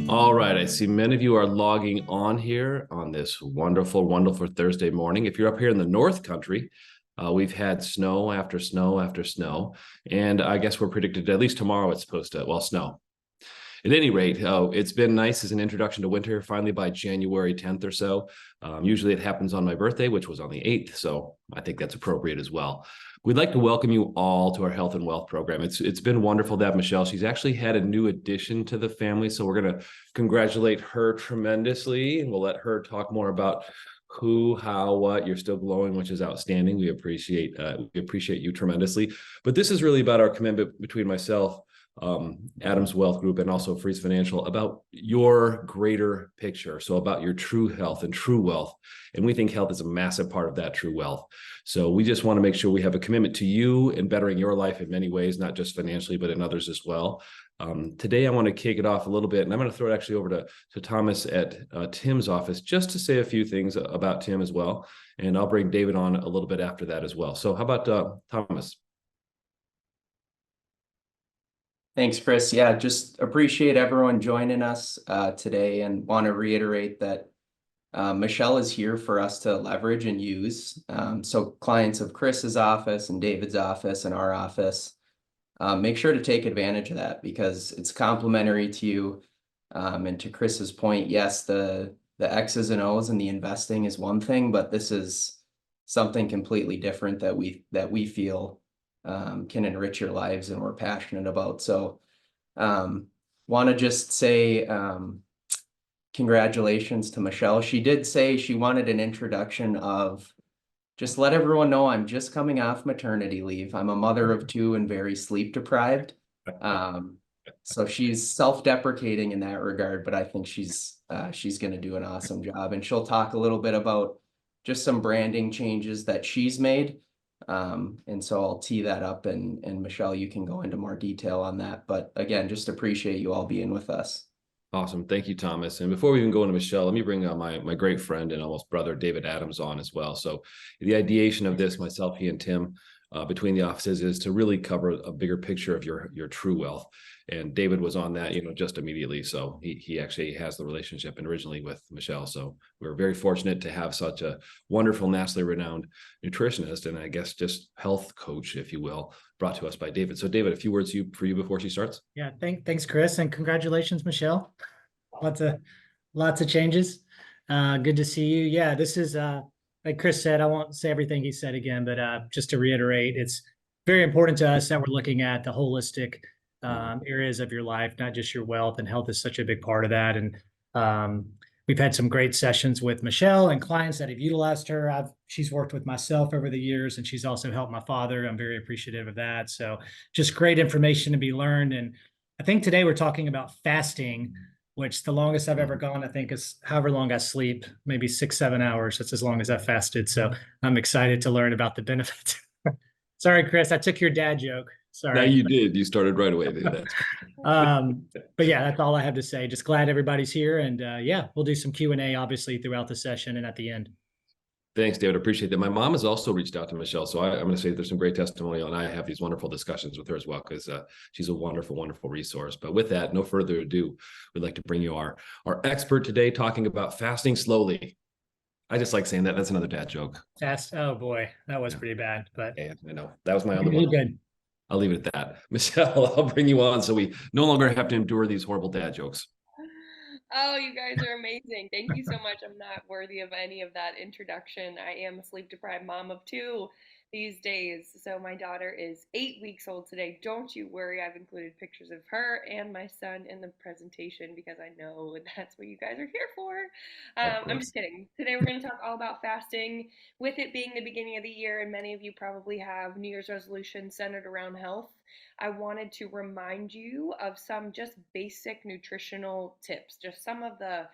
All right, I see many of you are logging on here on this wonderful, wonderful Thursday morning. If you're up here in the North Country, we've had snow after snow after snow, and I guess we're predicted at least tomorrow it's supposed to, well, snow. At any rate, it's been nice as an introduction to winter, finally by January 10th or so. Usually it happens on my birthday, which was on the 8th, so I think that's appropriate as well. We'd like to welcome you all to our health and wealth program. It's been wonderful to have Michelle. She's actually had a new addition to the family, so we're going to congratulate her tremendously, and we'll let her talk more about who, how, what. You're still glowing, which is outstanding. We appreciate you tremendously. But this is really about our commitment between myself, Adam's Wealth Group, and also Freeze Financial, about your greater picture. So about your true health and true wealth. And we think health is a massive part of that true wealth. So we just want to make sure we have a commitment to you and bettering your life in many ways, not just financially, but in others as well. Today, I want to kick it off a little bit, and I'm going to throw it actually over to Thomas at Tim's office just to say a few things about Tim as well. And I'll bring David on a little bit after that as well. So how about Thomas? Thanks, Chris. Yeah, just appreciate everyone joining us today, and want to reiterate that Michelle is here for us to leverage and use. So clients of Chris's office and David's office and our office, make sure to take advantage of that because it's complimentary to you. And to Chris's point, yes, the X's and O's and the investing is one thing, but this is something completely different that we feel can enrich your lives and we're passionate about. So want to just say congratulations to Michelle. She did say she wanted an introduction of just let everyone know I'm just coming off maternity leave. I'm a mother of two and very sleep deprived. So she's self-deprecating in that regard, but I think she's going to do an awesome job. And she'll talk a little bit about just some branding changes that she's made. And so I'll tee that up, and Michelle, you can go into more detail on that. But again, just appreciate you all being with us. Awesome. Thank you, Thomas. And before we even go into Michelle, let me bring my great friend and almost brother, David Adams, on as well. So the ideation of this, myself, he and Tim, between the offices, is to really cover a bigger picture of your true wealth. And David was on that, just immediately. So he actually has the relationship and originally with Michelle. So we're very fortunate to have such a wonderful, nationally renowned nutritionist and I guess just health coach, if you will, brought to us by David. So David, a few words for you before she starts. Yeah, thanks, Chris, and congratulations, Michelle. Lots of changes. Good to see you. Yeah, this is like Chris said. I won't say everything he said again, but just to reiterate, it's very important to us that we're looking at the holistic areas of your life, not just your wealth, and health is such a big part of that. And we've had some great sessions with Michelle and clients that have utilized her. She's worked with myself over the years, and she's also helped my father. I'm very appreciative of that. So just great information to be learned. And I think today we're talking about fasting, which the longest I've ever gone, I think, is however long I sleep, maybe 6-7 hours. That's as long as I've fasted. So I'm excited to learn about the benefits. Sorry, Chris, I took your dad joke. Sorry. No, you did. You started right away. But yeah, that's all I have to say. Just glad everybody's here. And yeah, we'll do some Q&A, obviously, throughout the session and at the end. Thanks, David. Appreciate that. My mom has also reached out to Michelle. So I'm going to say there's some great testimonial, and I have these wonderful discussions with her as well because she's a wonderful, wonderful resource. But with that, no further ado, we'd like to bring you our expert today talking about fasting slowly. I just like saying that. That's another dad joke. Oh, boy. That was pretty bad. But yeah, I know. That was my other one. You're good. I'll leave it at that. Michelle, I'll bring you on so we no longer have to endure these horrible dad jokes. Oh, you guys are amazing. Thank you so much. I'm not worthy of any of that introduction. I am a sleep deprived mom of two these days. So my daughter is 8 weeks old today. Don't you worry. I've included pictures of her and my son in the presentation because I know that's what you guys are here for. I'm just kidding. Today we're going to talk all about fasting. With it being the beginning of the year, and many of you probably have New Year's resolutions centered around health, I wanted to remind you of some just basic nutritional tips, just some of the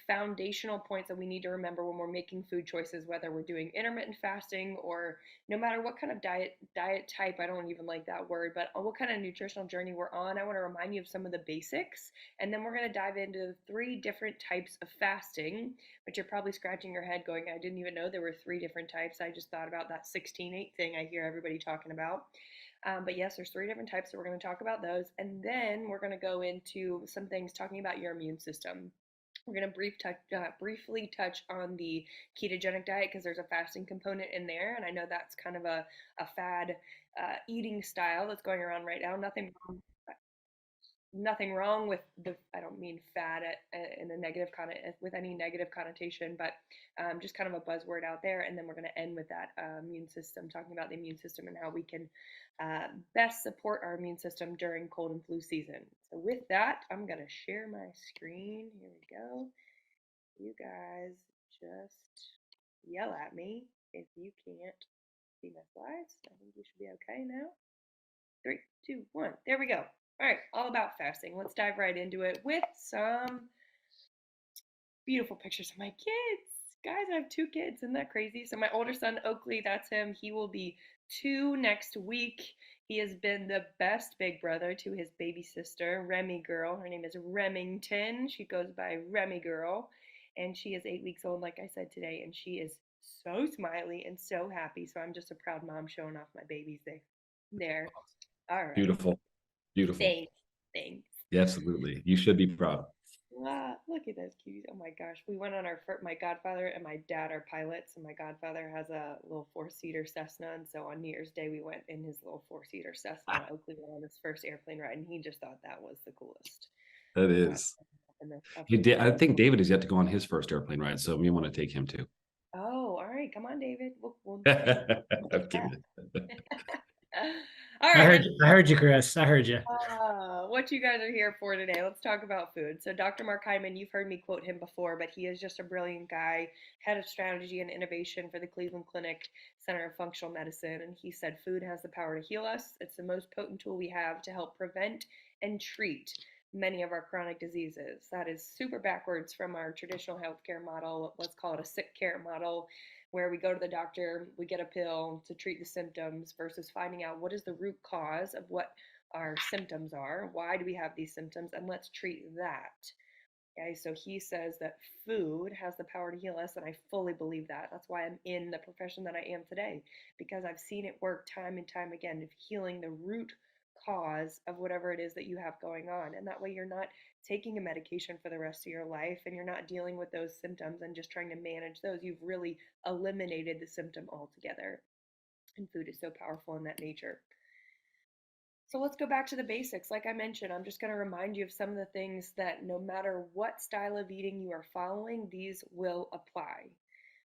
foundational points that we need to remember when we're making food choices, whether we're doing intermittent fasting or no matter what kind of diet type. I don't even like that word, but what kind of nutritional journey we're on. I want to remind you of some of the basics, and then we're going to dive into 3 different types of fasting, but you're probably scratching your head going, I didn't even know there were 3 different types. I just thought about that 16-8 thing I hear everybody talking about. But yes, there's 3 different types, so we're going to talk about those. And then we're going to go into some things talking about your immune system. We're going to briefly touch on the ketogenic diet because there's a fasting component in there. And I know that's kind of a fad eating style that's going around right now. Nothing wrong with the, I don't mean fad in a negative with any negative connotation, but just kind of a buzzword out there. And then we're going to end with that immune system, talking about the immune system and how we can best support our immune system during cold and flu season. So with that, I'm going to share my screen. Here we go. You guys just yell at me if you can't see my slides. I think you should be okay now. 3, 2, 1. There we go. All right, all about fasting. Let's dive right into it with some beautiful pictures of my kids. Guys, I have 2 kids. Isn't that crazy? So my older son, Oakley, that's him. He will be 2 next week. He has been the best big brother to his baby sister, Remy Girl. Her name is Remington. She goes by Remy Girl. And she is 8 weeks old, like I said today. And she is so smiley and so happy. So I'm just a proud mom showing off my babies there. All right. Beautiful. Beautiful. Thanks. Yeah, absolutely. You should be proud. Wow, look at those cuties. Oh my gosh. We went on my godfather and my dad are pilots, and my godfather has a little 4-seater Cessna. And so on New Year's Day, we went in his little 4-seater Cessna. Oakley went on his first airplane ride, and he just thought that was the coolest. That is. I think David has yet to go on his first airplane ride, so we want to take him too. Oh, all right. Come on, David. We'll I'm kidding. All right. I heard you, Chris. I heard you. What you guys are here for today. Let's talk about food. So Dr. Mark Hyman, you've heard me quote him before, but he is just a brilliant guy, head of strategy and innovation for the Cleveland Clinic Center of Functional Medicine. And he said food has the power to heal us. It's the most potent tool we have to help prevent and treat many of our chronic diseases. That is super backwards from our traditional healthcare model. Let's call it a sick care model, where we go to the doctor, we get a pill to treat the symptoms versus finding out what is the root cause of what our symptoms are. Why do we have these symptoms? And let's treat that. Okay, so he says that food has the power to heal us, and I fully believe that. That's why I'm in the profession that I am today, because I've seen it work time and time again of healing the root cause of whatever it is that you have going on. And that way you're not taking a medication for the rest of your life and you're not dealing with those symptoms and just trying to manage those. You've really eliminated the symptom altogether. And food is so powerful in that nature. So let's go back to the basics. Like I mentioned, I'm just going to remind you of some of the things that no matter what style of eating you are following, these will apply.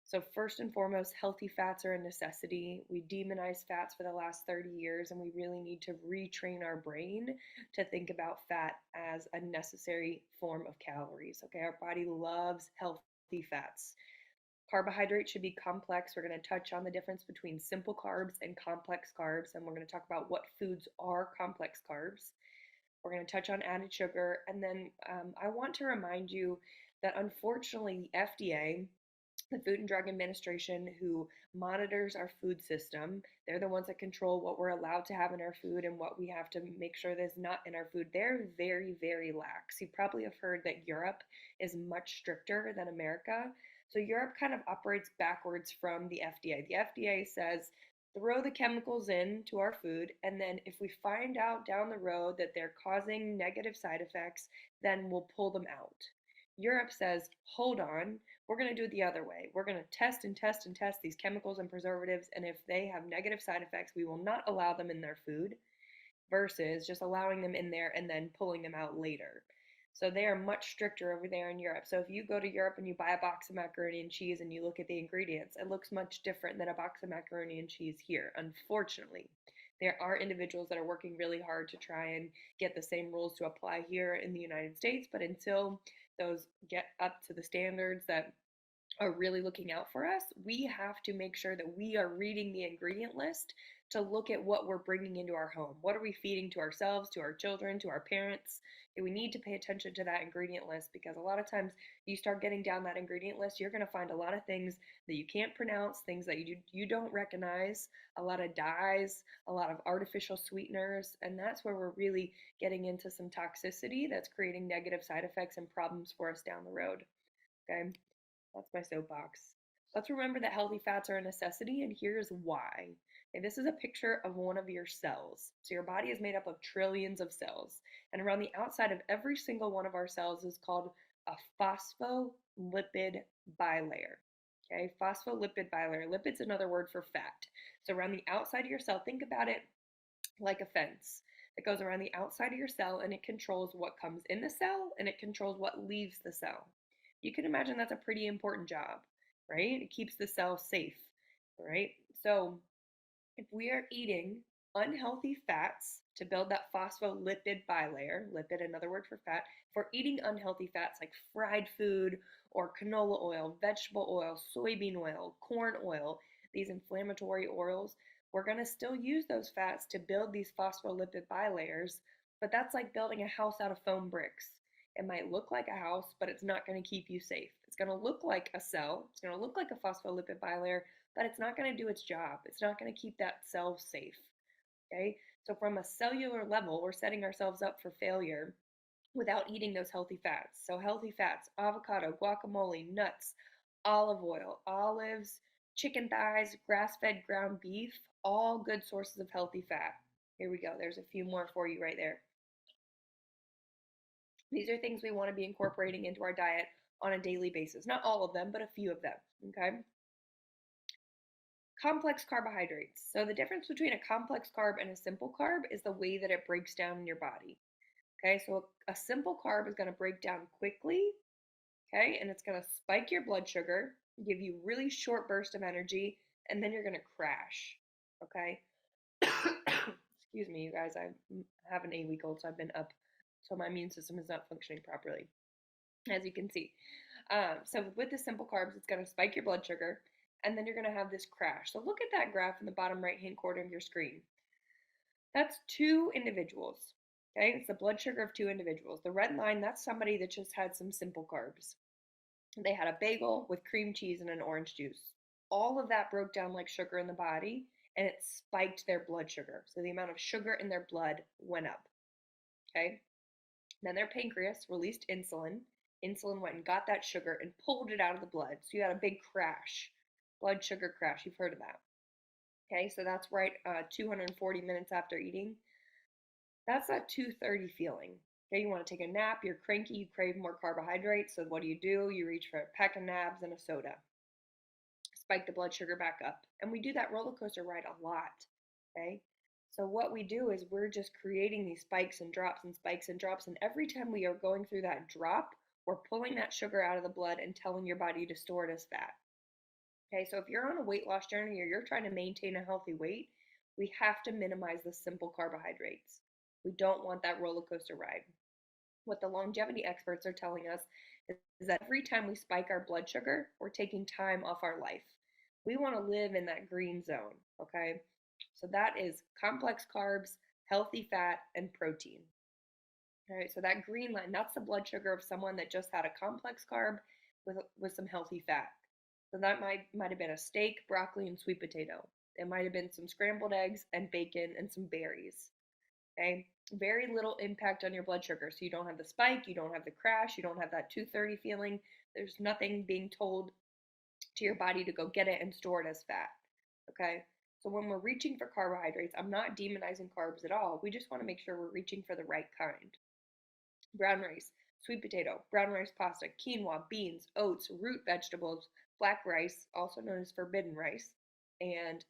So first and foremost, healthy fats are a necessity. We demonize fats for the last 30 years, and we really need to retrain our brain to think about fat as a necessary form of calories. Okay, our body loves healthy fats. Carbohydrates should be complex. We're going to touch on the difference between simple carbs and complex carbs, and we're going to talk about what foods are complex carbs. We're going to touch on added sugar, and then I want to remind you that unfortunately the FDA, the Food and Drug Administration, who monitors our food system, they're the ones that control what we're allowed to have in our food and what we have to make sure that's not in our food. They're very, very lax. You probably have heard that Europe is much stricter than America. So Europe kind of operates backwards from the FDA. The FDA says throw the chemicals into our food, and then if we find out down the road that they're causing negative side effects, then we'll pull them out. Europe says, hold on, we're going to do it the other way. We're going to test and test and test these chemicals and preservatives, and if they have negative side effects, we will not allow them in their food, versus just allowing them in there and then pulling them out later. So they are much stricter over there in Europe. So if you go to Europe and you buy a box of macaroni and cheese and you look at the ingredients, it looks much different than a box of macaroni and cheese here, unfortunately. There are individuals that are working really hard to try and get the same rules to apply here in the United States, but until those get up to the standards that are really looking out for us, we have to make sure that we are reading the ingredient list to look at what we're bringing into our home. What are we feeding to ourselves, to our children, to our parents? And we need to pay attention to that ingredient list, because a lot of times you start getting down that ingredient list, you're going to find a lot of things that you can't pronounce, things that you don't recognize, a lot of dyes, a lot of artificial sweeteners, and that's where we're really getting into some toxicity that's creating negative side effects and problems for us down the road. Okay? That's my soapbox. Let's remember that healthy fats are a necessity, and here's why. Okay, this is a picture of one of your cells. So your body is made up of trillions of cells, and around the outside of every single one of our cells is called a phospholipid bilayer. Okay, phospholipid bilayer. Lipid's another word for fat. So around the outside of your cell, think about it like a fence that goes around the outside of your cell, and it controls what comes in the cell and it controls what leaves the cell. You can imagine that's a pretty important job, right? It keeps the cell safe, right? So if we are eating unhealthy fats to build that phospholipid bilayer, lipid, another word for fat, if we're eating unhealthy fats like fried food or canola oil, vegetable oil, soybean oil, corn oil, these inflammatory oils, we're going to still use those fats to build these phospholipid bilayers, but that's like building a house out of foam bricks. It might look like a house, but it's not going to keep you safe. It's going to look like a cell. It's going to look like a phospholipid bilayer, but it's not going to do its job. It's not going to keep that cell safe. Okay, so from a cellular level, we're setting ourselves up for failure without eating those healthy fats. So healthy fats: avocado, guacamole, nuts, olive oil, olives, chicken thighs, grass-fed ground beef, all good sources of healthy fat. Here we go. There's a few more for you right there. These are things we want to be incorporating into our diet on a daily basis. Not all of them, but a few of them. Okay. Complex carbohydrates. So the difference between a complex carb and a simple carb is the way that it breaks down in your body. Okay, so a simple carb is going to break down quickly, okay, and it's going to spike your blood sugar, give you really short burst of energy, and then you're going to crash. Okay. Excuse me, you guys. I have an 8-week old, so I've been up, so my immune system is not functioning properly, as you can see. So with the simple carbs, it's going to spike your blood sugar, and then you're going to have this crash. So look at that graph in the bottom right-hand corner of your screen. That's two individuals. Okay, it's the blood sugar of two individuals. The red line, that's somebody that just had some simple carbs. They had a bagel with cream cheese and an orange juice. All of that broke down like sugar in the body, and it spiked their blood sugar. So the amount of sugar in their blood went up. Okay, then their pancreas released insulin. Insulin went and got that sugar and pulled it out of the blood. So you had a big crash, blood sugar crash. You've heard of that. Okay, so that's right 240 minutes after eating. That's that 2:30 feeling. Okay, you want to take a nap, you're cranky, you crave more carbohydrates. So what do? You reach for a pack of nabs and a soda. Spike the blood sugar back up. And we do that roller coaster ride a lot. Okay? So what we do is we're just creating these spikes and drops and spikes and drops. And every time we are going through that drop, we're pulling that sugar out of the blood and telling your body to store it as fat. Okay, so if you're on a weight loss journey or you're trying to maintain a healthy weight, we have to minimize the simple carbohydrates. We don't want that roller coaster ride. What the longevity experts are telling us is that every time we spike our blood sugar, we're taking time off our life. We want to live in that green zone, okay? So that is complex carbs, healthy fat, and protein. All right, so that green line, that's the blood sugar of someone that just had a complex carb with some healthy fat. So that might have been a steak, broccoli, and sweet potato. It might have been some scrambled eggs and bacon and some berries. Okay, very little impact on your blood sugar. So you don't have the spike, you don't have the crash, you don't have that 2:30 feeling. There's nothing being told to your body to go get it and store it as fat. Okay, so when we're reaching for carbohydrates, I'm not demonizing carbs at all. We just want to make sure we're reaching for the right kind. Brown rice, sweet potato, brown rice pasta, quinoa, beans, oats, root vegetables, black rice, also known as forbidden rice, and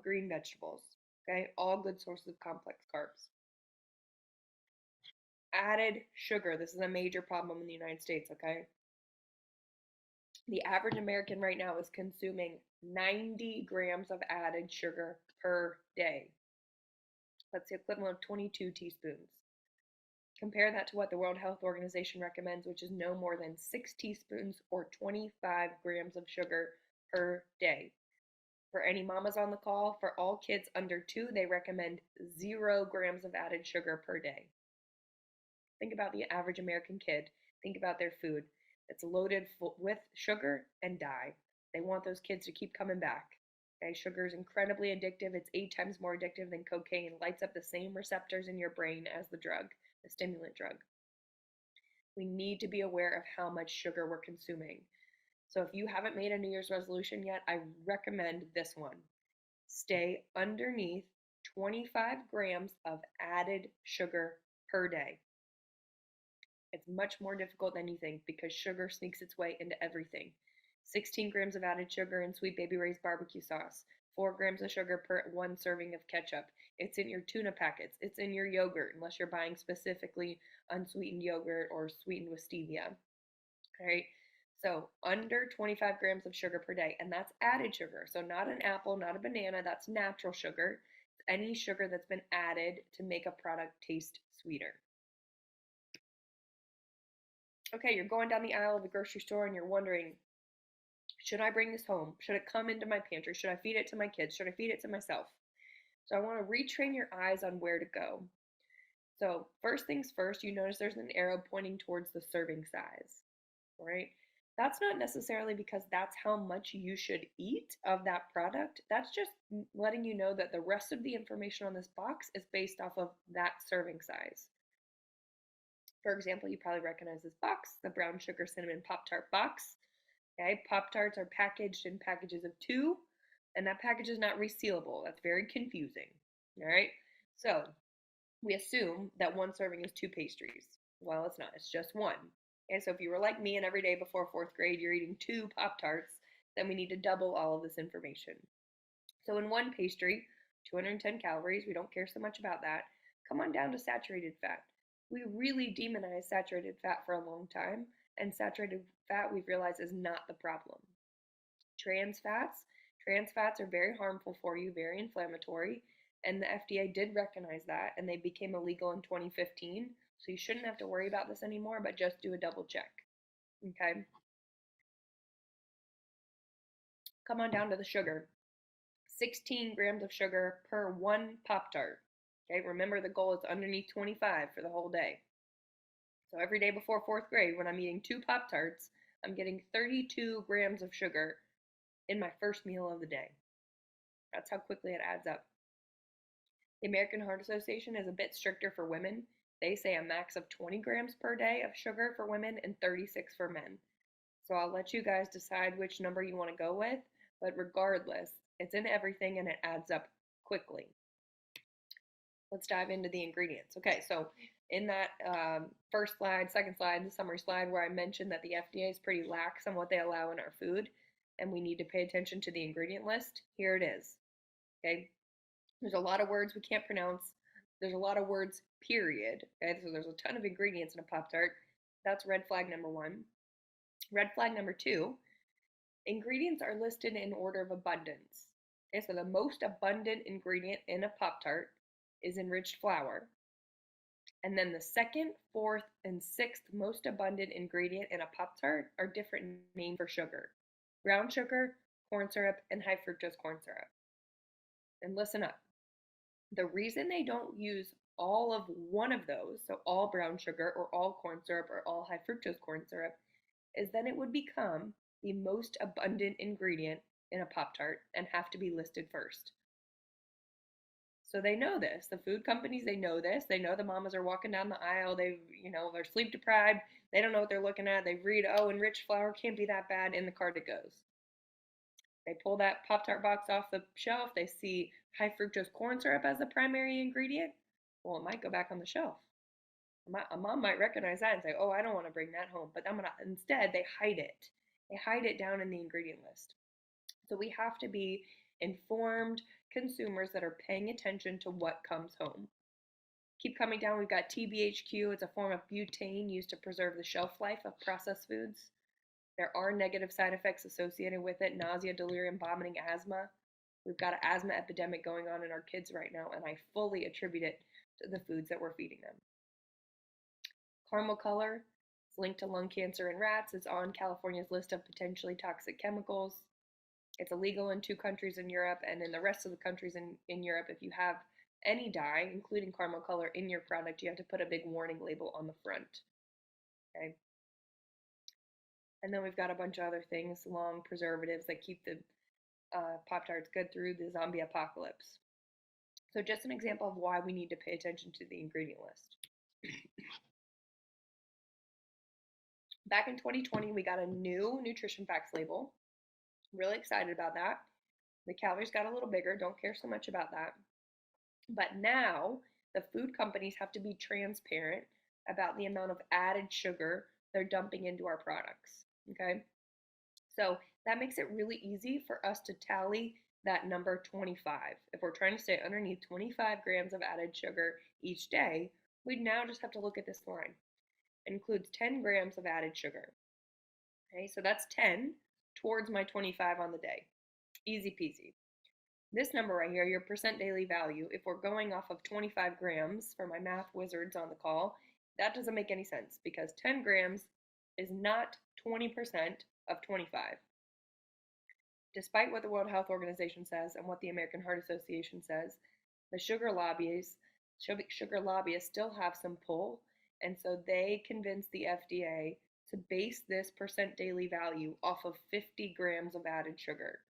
green vegetables. Okay, all good sources of complex carbs. Added sugar. This is a major problem in the United States, okay? The average American right now is consuming 90 grams of added sugar per day. That's the equivalent of 22 teaspoons. Compare that to what the World Health Organization recommends, which is no more than 6 teaspoons or 25 grams of sugar per day. For any mamas on the call, for all kids under 2, they recommend 0 grams of added sugar per day. Think about the average American kid. Think about their food. It's loaded with sugar and dye. They want those kids to keep coming back. Okay, sugar is incredibly addictive. It's 8 times more addictive than cocaine. Lights up the same receptors in your brain as the drug, the stimulant drug. We need to be aware of how much sugar we're consuming. So if you haven't made a New Year's resolution yet, I recommend this one. stay underneath 25 grams of added sugar per day. It's much more difficult than you think because sugar sneaks its way into everything. 16 grams of added sugar in Sweet Baby Ray's barbecue sauce, 4 grams of sugar per one serving of ketchup. It's in your tuna packets. It's in your yogurt, unless you're buying specifically unsweetened yogurt or sweetened with stevia. All right. So under 25 grams of sugar per day, and that's added sugar. So not an apple, not a banana, that's natural sugar. It's any sugar that's been added to make a product taste sweeter. Okay, you're going down the aisle of the grocery store and you're wondering, should I bring this home? Should it come into my pantry? Should I feed it to my kids? Should I feed it to myself? So I want to retrain your eyes on where to go. So first things first, you notice there's an arrow pointing towards the serving size, right? That's not necessarily because that's how much you should eat of that product. That's just letting you know that the rest of the information on this box is based off of that serving size. For example, you probably recognize this box, the brown sugar cinnamon Pop-Tart box. Okay, Pop-Tarts are packaged in packages of 2, and that package is not resealable. That's very confusing. All right, so we assume that one serving is 2 pastries. Well, it's not, it's just 1. And so if you were like me and every day before 4th grade you're eating 2 Pop-Tarts, then we need to double all of this information. So in one pastry, 210 calories, we don't care so much about that. Come on down to saturated fat. We really demonized saturated fat for a long time, and saturated fat we've realized is not the problem. Trans fats are very harmful for you, very inflammatory, and the FDA did recognize that, and they became illegal in 2015, so you shouldn't have to worry about this anymore, but just do a double check, okay? Come on down to the sugar. 16 grams of sugar per one Pop-Tart. Okay, remember the goal is underneath 25 for the whole day. So every day before 4th grade, when I'm eating 2 Pop-Tarts, I'm getting 32 grams of sugar in my first meal of the day. That's how quickly it adds up. The American Heart Association is a bit stricter for women. They say a max of 20 grams per day of sugar for women and 36 for men. So I'll let you guys decide which number you want to go with, but regardless, it's in everything and it adds up quickly. Let's dive into the ingredients. Okay, so in that first slide, second slide, the summary slide where I mentioned that the FDA is pretty lax on what they allow in our food and we need to pay attention to the ingredient list, here it is. Okay, there's a lot of words we can't pronounce. There's a lot of words, period. Okay, so there's a ton of ingredients in a Pop-Tart. That's red flag number 1. Red flag number 2, ingredients are listed in order of abundance. Okay, so the most abundant ingredient in a Pop-Tart is enriched flour. And then the 2nd, 4th, and 6th most abundant ingredient in a Pop-Tart are different names for sugar. Brown sugar, corn syrup, and high fructose corn syrup. And listen up. The reason they don't use all of one of those, so all brown sugar or all corn syrup or all high fructose corn syrup, is then it would become the most abundant ingredient in a Pop-Tart and have to be listed first. So they know this. The food companies, they know this. They know the mamas are walking down the aisle. They're sleep deprived. They don't know what they're looking at. They read, oh, enriched flour can't be that bad. In the cart it goes. They pull that Pop-Tart box off the shelf. They see high fructose corn syrup as the primary ingredient. Well, it might go back on the shelf. A mom might recognize that and say, oh, I don't want to bring that home. But instead, they hide it. They hide it down in the ingredient list. So we have to be informed consumers that are paying attention to what comes home. Keep coming down, we've got TBHQ. It's a form of butane used to preserve the shelf life of processed foods. There are negative side effects associated with it: nausea, delirium, vomiting, asthma. We've got an asthma epidemic going on in our kids right now, and I fully attribute it to the foods that we're feeding them. Caramel color is linked to lung cancer in rats. It's on California's list of potentially toxic chemicals. It's illegal in 2 countries in Europe, and in the rest of the countries in Europe, if you have any dye, including caramel color, in your product, you have to put a big warning label on the front. Okay. And then we've got a bunch of other things, long preservatives that keep the Pop-Tarts good through the zombie apocalypse. So just an example of why we need to pay attention to the ingredient list. Back in 2020, we got a new nutrition facts label. Really excited about that. The calories got a little bigger, don't care so much about that. But now the food companies have to be transparent about the amount of added sugar they're dumping into our products. Okay. So that makes it really easy for us to tally that number 25. If we're trying to stay underneath 25 grams of added sugar each day, we now just have to look at this line. It includes 10 grams of added sugar. Okay, so that's 10 towards my 25 on the day. Easy peasy. This number right here, your percent daily value, if we're going off of 25 grams for my math wizards on the call, that doesn't make any sense because 10 grams is not 20% of 25. Despite what the World Health Organization says and what the American Heart Association says, the sugar lobbyists still have some pull, and so they convinced the FDA to base this percent daily value off of 50 grams of added sugar.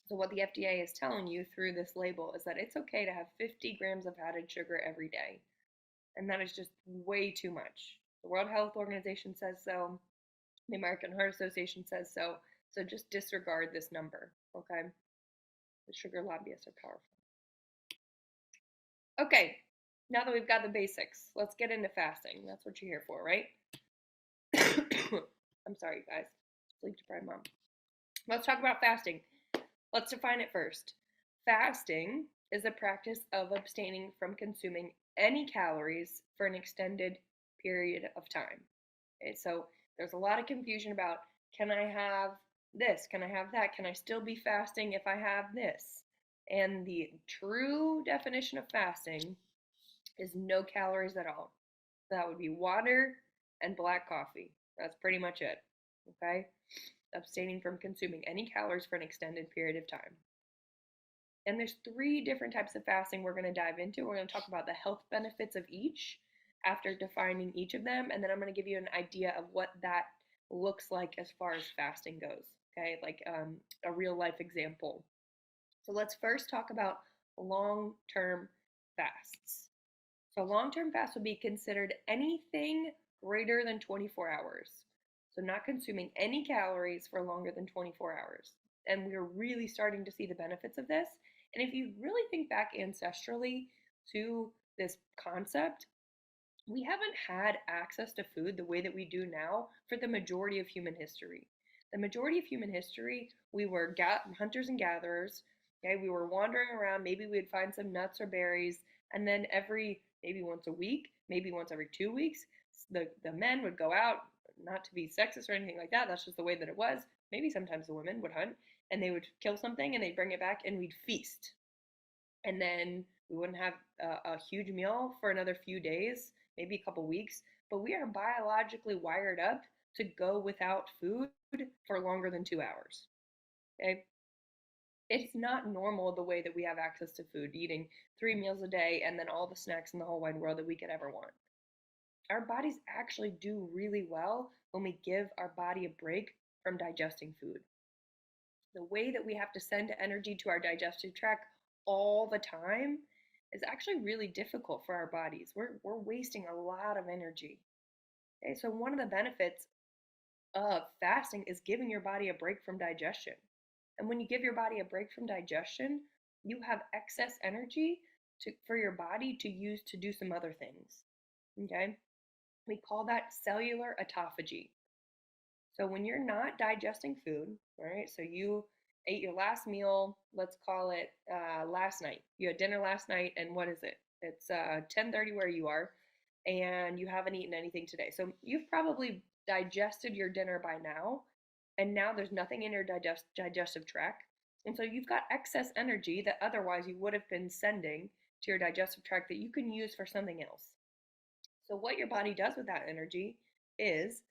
So what the FDA is telling you through this label is that it's okay to have 50 grams of added sugar every day. And that is just way too much. The World Health Organization says so. The American Heart Association says so. So just disregard this number, okay? The sugar lobbyists are powerful. Okay, now that we've got the basics, let's get into fasting. That's what you're here for, right? I'm sorry, guys. Sleep deprived mom. Let's talk about fasting. Let's define it first. Fasting is the practice of abstaining from consuming any calories for an extended period of time. Okay, so there's a lot of confusion about, can I have this? Can I have that? Can I still be fasting if I have this? And the true definition of fasting is no calories at all. That would be water and black coffee. That's pretty much it. Okay? Abstaining from consuming any calories for an extended period of time. And there's 3 different types of fasting we're going to dive into. We're going to talk about the health benefits of each after defining each of them, and then I'm going to give you an idea of what that looks like as far as fasting goes. Okay, like a real life example. So let's first talk about long-term fasts. So long-term fast would be considered anything greater than 24 hours. So not consuming any calories for longer than 24 hours. And we're really starting to see the benefits of this. And if you really think back ancestrally to this concept, we haven't had access to food the way that we do now for the majority of human history. The majority of human history, we were hunters and gatherers. Okay, we were wandering around. Maybe we'd find some nuts or berries, and then maybe once a week, maybe once every 2 weeks, the men would go out, not to be sexist or anything like that. That's just the way that it was. Maybe sometimes the women would hunt, and they would kill something, and they'd bring it back, and we'd feast. And then we wouldn't have a huge meal for another few days, maybe a couple weeks, but we are biologically wired up to go without food for longer than 2 hours. Okay? It's not normal the way that we have access to food, eating 3 meals a day and then all the snacks in the whole wide world that we could ever want. Our bodies actually do really well when we give our body a break from digesting food. The way that we have to send energy to our digestive tract all the time is actually really difficult for our bodies. We're wasting a lot of energy. Okay, so one of the benefits of fasting is giving your body a break from digestion. And when you give your body a break from digestion, you have excess energy for your body to use to do some other things. Okay? We call that cellular autophagy. So when you're not digesting food, right? So you ate your last meal, let's call it last night. You had dinner last night, and what is it? It's 10:30 where you are, and you haven't eaten anything today. So you've probably digested your dinner by now, and now there's nothing in your digestive tract. And so you've got excess energy that otherwise you would have been sending to your digestive tract that you can use for something else. So what your body does with that energy is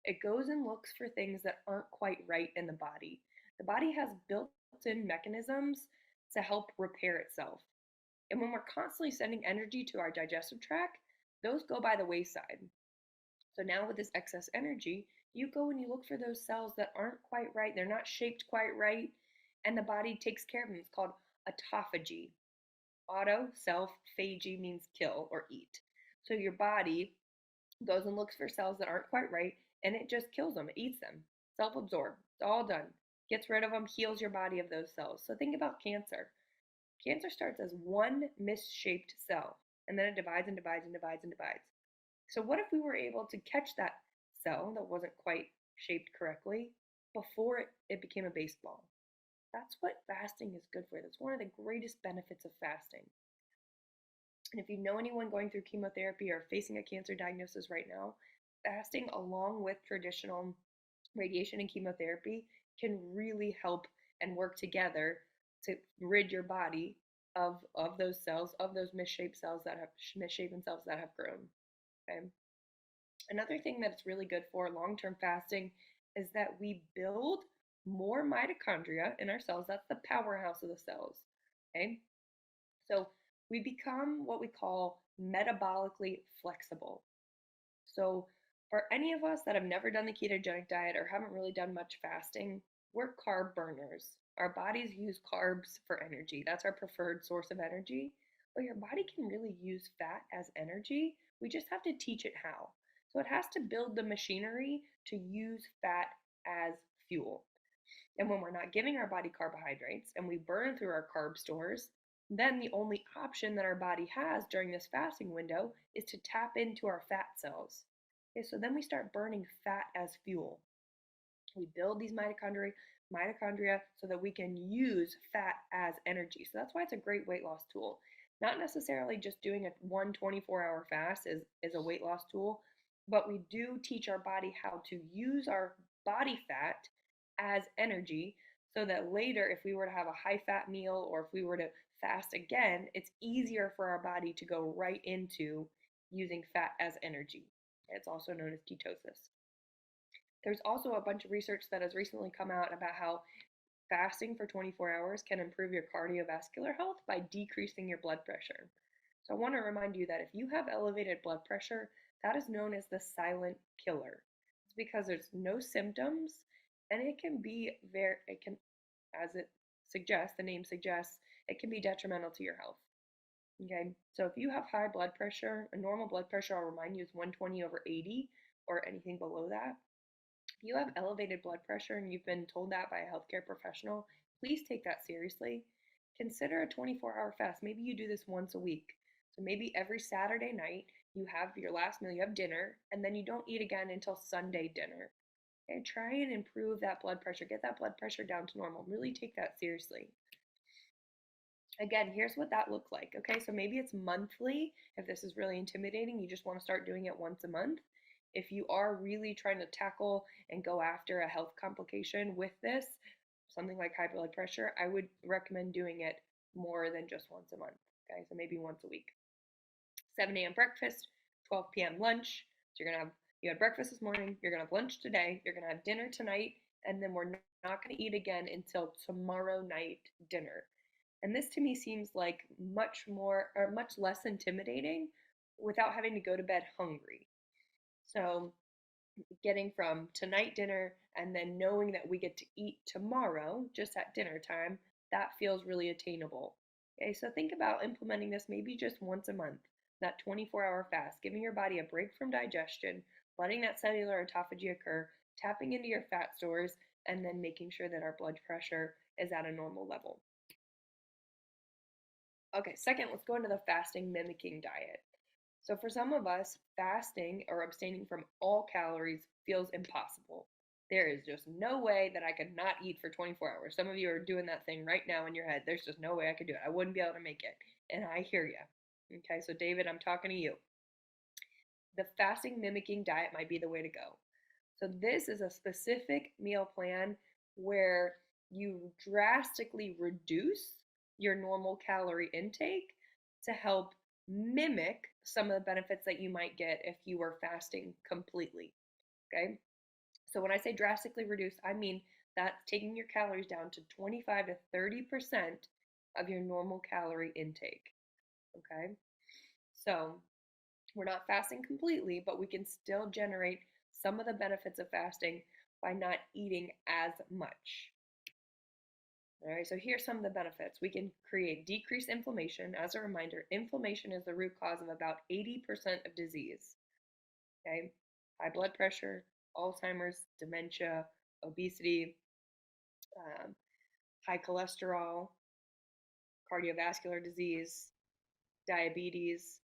it goes and looks for things that aren't quite right in the body. The body has built-in mechanisms to help repair itself. And when we're constantly sending energy to our digestive tract, those go by the wayside. So now with this excess energy, you go and you look for those cells that aren't quite right. They're not shaped quite right. And the body takes care of them. It's called autophagy. Auto, self, phagy means kill or eat. So your body goes and looks for cells that aren't quite right, and it just kills them. It eats them. Self-absorbed. It's all done. gets rid of them, heals your body of those cells. So think about cancer. Cancer starts as one misshaped cell, and then it divides and divides and divides and divides. So what if we were able to catch that cell that wasn't quite shaped correctly before it became a baseball? That's what fasting is good for. That's one of the greatest benefits of fasting. And if you know anyone going through chemotherapy or facing a cancer diagnosis right now, fasting along with traditional radiation and chemotherapy can really help and work together to rid your body of those cells, of those misshapen cells that have grown. Okay. Another thing that it's really good for long-term fasting is that we build more mitochondria in our cells. That's the powerhouse of the cells. Okay. So we become what we call metabolically flexible. So for any of us that have never done the ketogenic diet or haven't really done much fasting, we're carb burners. Our bodies use carbs for energy. That's our preferred source of energy. But your body can really use fat as energy. We just have to teach it how. So it has to build the machinery to use fat as fuel. And when we're not giving our body carbohydrates and we burn through our carb stores, then the only option that our body has during this fasting window is to tap into our fat cells. Okay, so then we start burning fat as fuel. We build these mitochondria so that we can use fat as energy. So that's why it's a great weight loss tool. Not necessarily just doing a 24-hour fast is a weight loss tool, but we do teach our body how to use our body fat as energy so that later, if we were to have a high fat meal or if we were to fast again, it's easier for our body to go right into using fat as energy. It's also known as ketosis. There's also a bunch of research that has recently come out about how fasting for 24 hours can improve your cardiovascular health by decreasing your blood pressure. So I want to remind you that if you have elevated blood pressure, that is known as the silent killer. It's because there's no symptoms and it can be as the name suggests, it can be detrimental to your health. Okay, so if you have high blood pressure, a normal blood pressure, I'll remind you, is 120/80 or anything below that. If you have elevated blood pressure and you've been told that by a healthcare professional, please take that seriously. Consider a 24-hour fast. Maybe you do this once a week. So maybe every Saturday night you have your last meal, you have dinner, and then you don't eat again until Sunday dinner. Okay, try and improve that blood pressure. Get that blood pressure down to normal. Really take that seriously. Again, here's what that looks like. Okay, so maybe it's monthly. If this is really intimidating, you just want to start doing it once a month. If you are really trying to tackle and go after a health complication with this, something like high blood pressure, I would recommend doing it more than just once a month. Okay, so maybe once a week. 7 a.m. breakfast, 12 p.m. lunch. So you had breakfast this morning, you're gonna have lunch today, you're gonna have dinner tonight, and then we're not gonna eat again until tomorrow night dinner. And this to me seems like much less intimidating without having to go to bed hungry. So getting from tonight dinner and then knowing that we get to eat tomorrow just at dinner time, that feels really attainable. Okay, so think about implementing this maybe just once a month, that 24-hour fast, giving your body a break from digestion, letting that cellular autophagy occur, tapping into your fat stores, and then making sure that our blood pressure is at a normal level. Okay, second, let's go into the fasting mimicking diet. So for some of us, fasting or abstaining from all calories feels impossible. There is just no way that I could not eat for 24 hours. Some of you are doing that thing right now in your head. There's just no way I could do it. I wouldn't be able to make it. And I hear you. Okay, so David, I'm talking to you. The fasting mimicking diet might be the way to go. So this is a specific meal plan where you drastically reduce your normal calorie intake to help mimic some of the benefits that you might get if you were fasting completely. Okay. So when I say drastically reduce, I mean that's taking your calories down to 25 to 30% of your normal calorie intake. Okay. So we're not fasting completely, but we can still generate some of the benefits of fasting by not eating as much. All right, so here's some of the benefits. We can create decreased inflammation. As a reminder, inflammation is the root cause of about 80% of disease. Okay, high blood pressure, Alzheimer's, dementia, obesity. high cholesterol, cardiovascular disease, diabetes,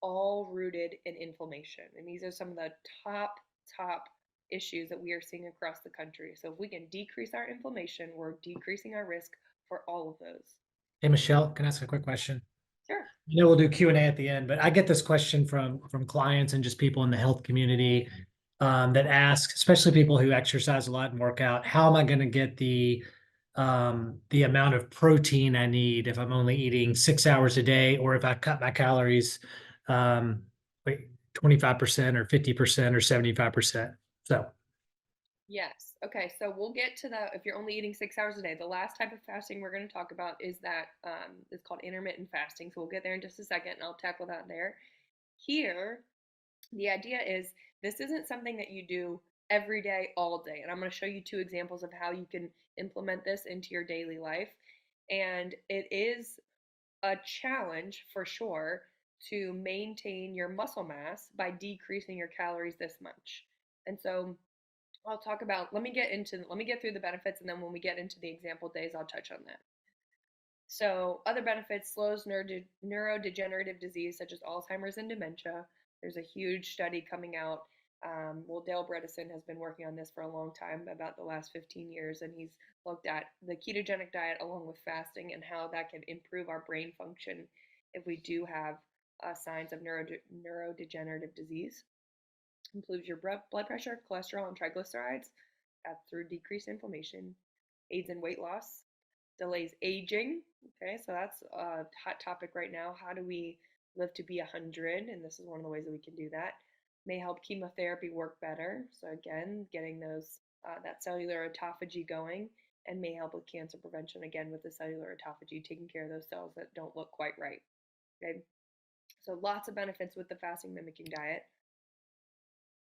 all rooted in inflammation. And these are some of the top issues that we are seeing across the country. So if we can decrease our inflammation, we're decreasing our risk for all of those. Hey, Michelle, can I ask a quick question? Sure. I know we'll do Q&A at the end, but I get this question from clients and just people in the health community that ask, especially people who exercise a lot and work out, how am I going to get the amount of protein I need if I'm only eating 6 hours a day, or if I cut my calories 25% or 50% or 75%. So Yes. Okay. So we'll get to that if you're only eating 6 hours a day. The last type of fasting we're going to talk about is that it's called intermittent fasting. So we'll get there in just a second and I'll tackle that there. Here, the idea is this isn't something that you do every day, all day. And I'm going to show you 2 examples of how you can implement this into your daily life. And it is a challenge for sure to maintain your muscle mass by decreasing your calories this much. And so I'll talk about, let me get through the benefits, and then when we get into the example days, I'll touch on that. So other benefits: slows neurodegenerative disease such as Alzheimer's and dementia. There's a huge study coming out. Dale Bredesen has been working on this for a long time, about the last 15 years, and he's looked at the ketogenic diet along with fasting and how that can improve our brain function if we do have signs of neurodegenerative disease. Improves your blood pressure, cholesterol, and triglycerides through decreased inflammation. Aids in weight loss. Delays aging. Okay, so that's a hot topic right now. How do we live to be 100? And this is one of the ways that we can do that. May help chemotherapy work better. So again, getting those that cellular autophagy going, and may help with cancer prevention, again with the cellular autophagy, taking care of those cells that don't look quite right. Okay, so lots of benefits with the fasting mimicking diet.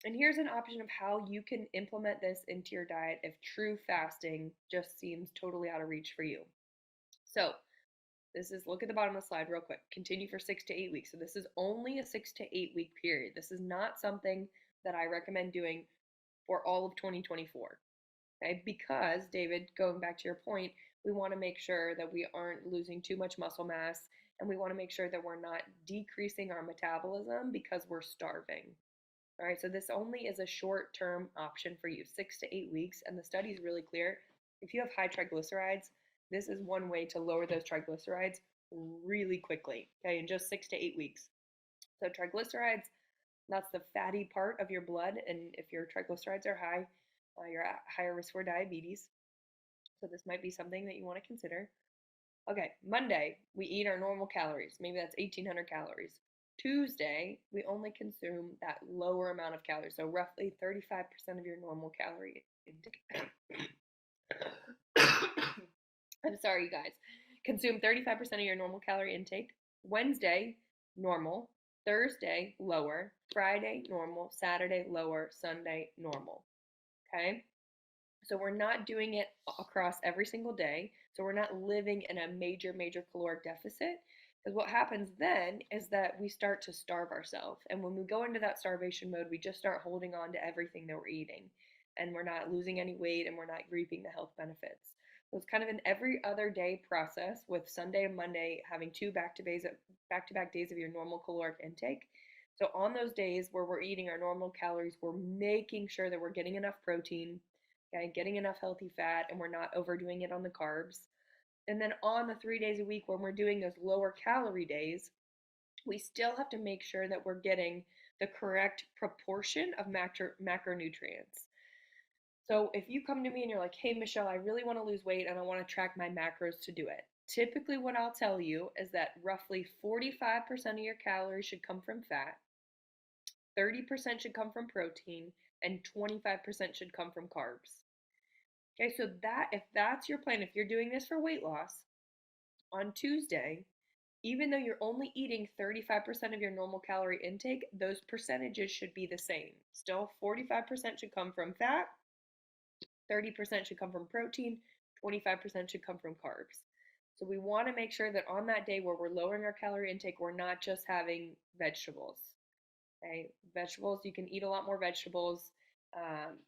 And here's an option of how you can implement this into your diet if true fasting just seems totally out of reach for you. So this is, look at the bottom of the slide real quick. Continue for 6 to 8 weeks. So this is only a 6 to 8 week period. This is not something that I recommend doing for all of 2024. Okay, because David, going back to your point, we want to make sure that we aren't losing too much muscle mass, and we want to make sure that we're not decreasing our metabolism because we're starving. All right, so this only is a short-term option for you, 6 to 8 weeks, and the study is really clear. If you have high triglycerides, this is one way to lower those triglycerides really quickly, okay, in just 6 to 8 weeks. So triglycerides, that's the fatty part of your blood, and if your triglycerides are high, you're at higher risk for diabetes. So this might be something that you want to consider. Okay, Monday, we eat our normal calories. Maybe that's 1,800 calories. Tuesday, we only consume that lower amount of calories, so roughly 35% of your normal calorie intake. I'm sorry, you guys. Consume 35% of your normal calorie intake. Wednesday, normal. Thursday, lower. Friday, normal. Saturday, lower. Sunday, normal. Okay? So we're not doing it across every single day. So we're not living in a major caloric deficit. Because what happens then is that we start to starve ourselves. And when we go into that starvation mode, we just start holding on to everything that we're eating. And we're not losing any weight, and we're not reaping the health benefits. So it's kind of an every other day process, with Sunday and Monday having 2 back-to-back days of your normal caloric intake. So on those days where we're eating our normal calories, we're making sure that we're getting enough protein, okay, getting enough healthy fat, and we're not overdoing it on the carbs. And then on the 3 days a week when we're doing those lower calorie days, we still have to make sure that we're getting the correct proportion of macronutrients. So if you come to me and you're like, hey, Michelle, I really want to lose weight and I want to track my macros to do it. Typically what I'll tell you is that roughly 45% of your calories should come from fat, 30% should come from protein, and 25% should come from carbs. Okay, so that if that's your plan, if you're doing this for weight loss, on Tuesday, even though you're only eating 35% of your normal calorie intake, those percentages should be the same. Still, 45% should come from fat, 30% should come from protein, 25% should come from carbs. So we want to make sure that on that day where we're lowering our calorie intake, we're not just having vegetables. Okay, vegetables, you can eat a lot more vegetables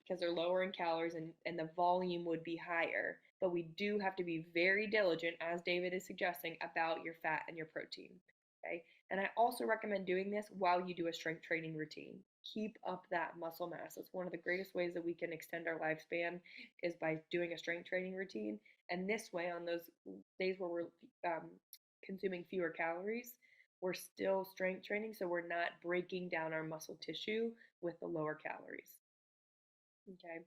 because they're lower in calories, and the volume would be higher. but we do have to be very diligent, as David is suggesting, about your fat and your protein. Okay. And I also recommend doing this while you do a strength training routine. Keep up that muscle mass. It's one of the greatest ways that we can extend our lifespan is by doing a strength training routine. And this way, on those days where we're consuming fewer calories, we're still strength training, so we're not breaking down our muscle tissue with the lower calories. Okay.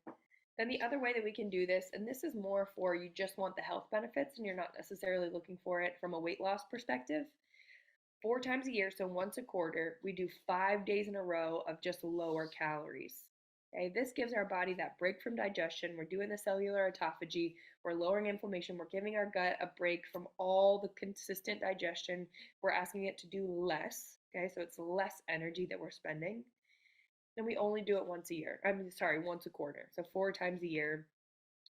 Then the other way that we can do this, and this is more for you just want the health benefits and you're not necessarily looking for it from a weight loss perspective. 4 times a year, so once a quarter, we do 5 days in a row of just lower calories. Okay, this gives our body that break from digestion. We're doing the cellular autophagy. We're lowering inflammation. We're giving our gut a break from all the consistent digestion. We're asking it to do less. Okay, so it's less energy that we're spending. And we only do it once a year. Once a quarter. So 4 times a year.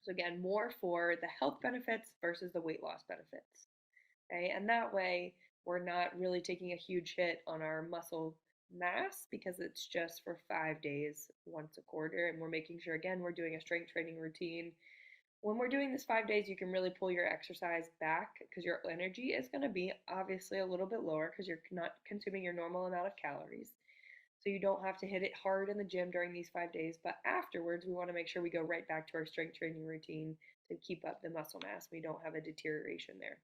So again, more for the health benefits versus the weight loss benefits. Okay, and that way we're not really taking a huge hit on our muscle mass because it's just for 5 days once a quarter, and we're making sure again we're doing a strength training routine. When we're doing this 5 days, you can really pull your exercise back because your energy is going to be obviously a little bit lower because you're not consuming your normal amount of calories. So you don't have to hit it hard in the gym during these 5 days, but afterwards we want to make sure we go right back to our strength training routine to keep up the muscle mass. We don't have a deterioration there.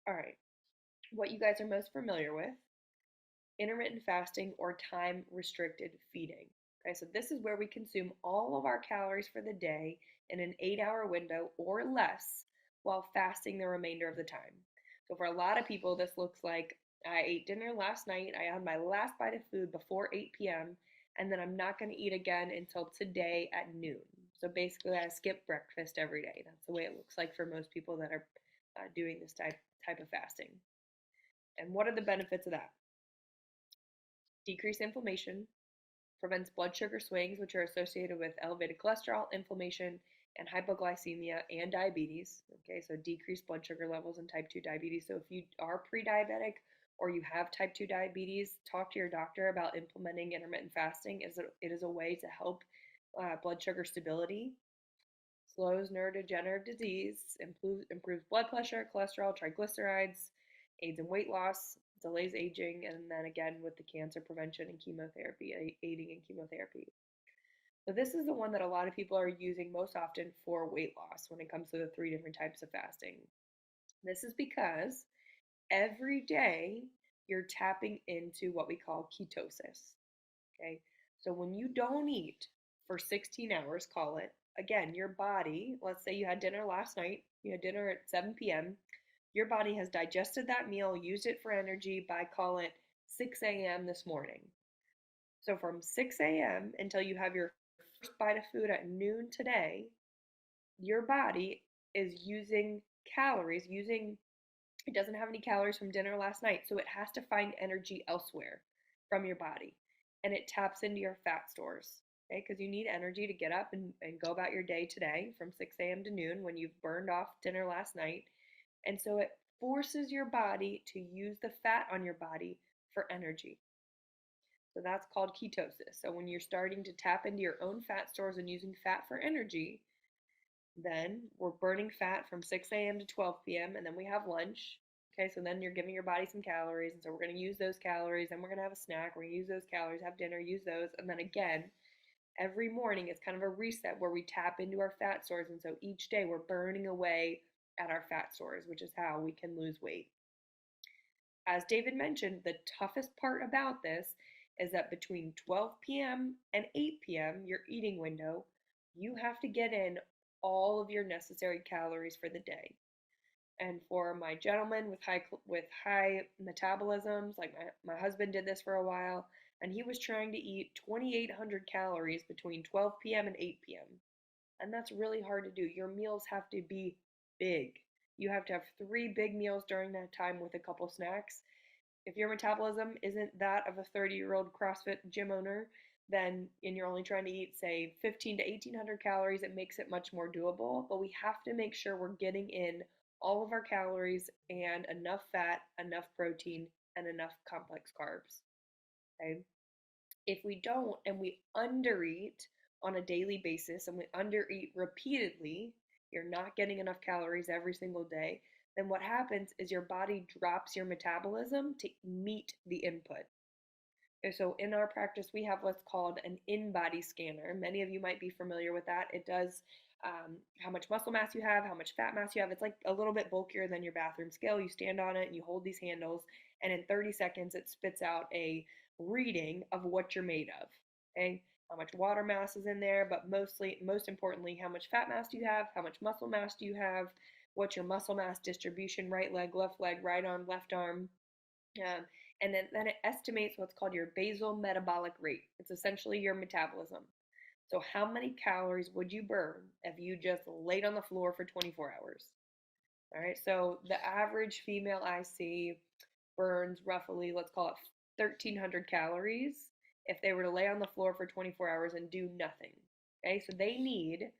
All right, what you guys are most familiar with, intermittent fasting or time restricted feeding. Okay, so this is where we consume all of our calories for the day in an 8-hour window or less while fasting the remainder of the time. So for a lot of people, this looks like I ate dinner last night, I had my last bite of food before 8 p.m., and then I'm not going to eat again until today at noon. So basically, I skip breakfast every day. That's the way it looks like for most people that are doing this type of fasting. And what are the benefits of that? Decrease inflammation, prevents blood sugar swings, which are associated with elevated cholesterol, inflammation, and hypoglycemia and diabetes. Okay, so decreased blood sugar levels in type 2 diabetes. So if you are pre-diabetic or you have type 2 diabetes, talk to your doctor about implementing intermittent fasting. It is a way to help blood sugar stability, slows neurodegenerative disease, improves blood pressure, cholesterol, triglycerides, aids in weight loss, delays aging, and then again with the cancer prevention and chemotherapy, aiding in chemotherapy. So this is the one that a lot of people are using most often for weight loss when it comes to the 3 different types of fasting. This is because every day you're tapping into what we call ketosis. Okay, so when you don't eat for 16 hours, call it, again, your body, let's say you had dinner last night, you had dinner at 7 p.m., your body has digested that meal, used it for energy by, call it, 6 a.m. this morning. So from 6 a.m. until you have your first bite of food at noon today, your body is using calories, it doesn't have any calories from dinner last night, so it has to find energy elsewhere from your body. And it taps into your fat stores, okay? Because you need energy to get up and go about your day today from 6 a.m. to noon when you've burned off dinner last night. And so it forces your body to use the fat on your body for energy. So that's called ketosis. So when you're starting to tap into your own fat stores and using fat for energy, then we're burning fat from 6 a.m. to 12 p.m. and then we have lunch. Okay, so then you're giving your body some calories. And so we're going to use those calories. Then we're going to have a snack. We're going to use those calories, have dinner, use those. And then again, every morning it's kind of a reset where we tap into our fat stores. And so each day we're burning away at our fat stores, which is how we can lose weight. As David mentioned, the toughest part about this is that between 12 p.m. and 8 p.m., your eating window, you have to get in all of your necessary calories for the day. And for my gentlemen with high metabolisms, like my husband did this for a while, and he was trying to eat 2,800 calories between 12 p.m. and 8 p.m. And that's really hard to do. Your meals have to be big. You have to have 3 big meals during that time with a couple snacks. If your metabolism isn't that of a 30-year-old CrossFit gym owner, then and you're only trying to eat, say, 15 to 1,800 calories, it makes it much more doable. But we have to make sure we're getting in all of our calories and enough fat, enough protein, and enough complex carbs. Okay? If we don't and we undereat on a daily basis and we undereat repeatedly, you're not getting enough calories every single day, then what happens is your body drops your metabolism to meet the input. Okay, so in our practice, we have what's called an in-body scanner. Many of you might be familiar with that. It does how much muscle mass you have, how much fat mass you have. It's like a little bit bulkier than your bathroom scale. You stand on it and you hold these handles, and in 30 seconds, it spits out a reading of what you're made of. Okay, how much water mass is in there, but most importantly, how much fat mass do you have, how much muscle mass do you have, what's your muscle mass distribution, right leg, right arm, left arm. Um, and then it estimates what's called your basal metabolic rate. It's essentially your metabolism. So how many calories would you burn if you just laid on the floor for 24 hours? All right, so the average female I see burns roughly, let's call it 1,300 calories if they were to lay on the floor for 24 hours and do nothing. Okay, so they need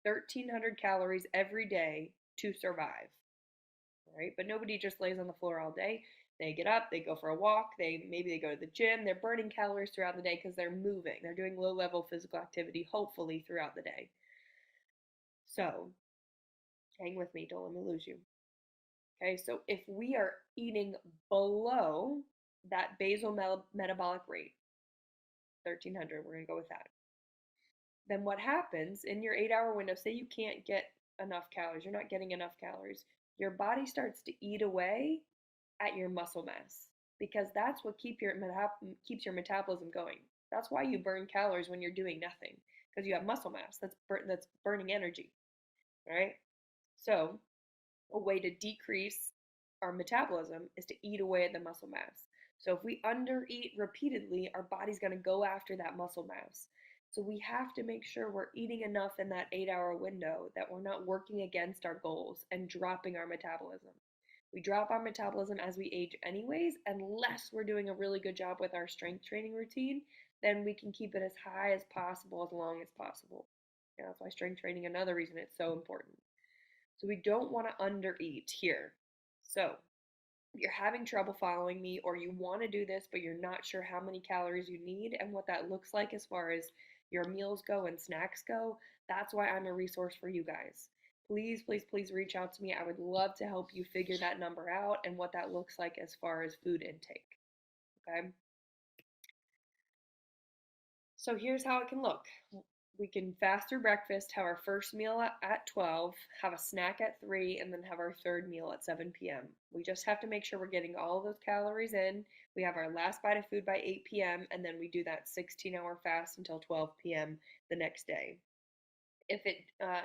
1,300 calories every day to survive. Right? But nobody just lays on the floor all day. They get up, they go for a walk, maybe they go to the gym. They're burning calories throughout the day because they're moving. They're doing low-level physical activity, hopefully throughout the day. So, hang with me, don't let me lose you. Okay, so if we are eating below that basal metabolic rate, 1,300, we're going to go with that. Then what happens in your 8-hour window, say you can't get enough calories, you're not getting enough calories, your body starts to eat away at your muscle mass because that's what keeps your metabolism going. That's why you burn calories when you're doing nothing, because you have muscle mass that's burning energy, right? So a way to decrease our metabolism is to eat away at the muscle mass. So if we undereat repeatedly, our body's going to go after that muscle mass. So we have to make sure we're eating enough in that 8-hour window that we're not working against our goals and dropping our metabolism. We drop our metabolism as we age anyways, unless we're doing a really good job with our strength training routine, then we can keep it as high as possible, as long as possible. That's why strength training, another reason it's so important. So we don't want to undereat here. So if you're having trouble following me or you want to do this, but you're not sure how many calories you need and what that looks like as far as your meals go and snacks go, that's why I'm a resource for you guys. Please, please, please reach out to me. I would love to help you figure that number out and what that looks like as far as food intake. Okay. So here's how it can look. We can fast through breakfast, have our first meal at 12, have a snack at 3, and then have our third meal at 7 p.m. We just have to make sure we're getting all of those calories in. We have our last bite of food by 8 p.m., and then we do that 16-hour fast until 12 p.m. the next day. If it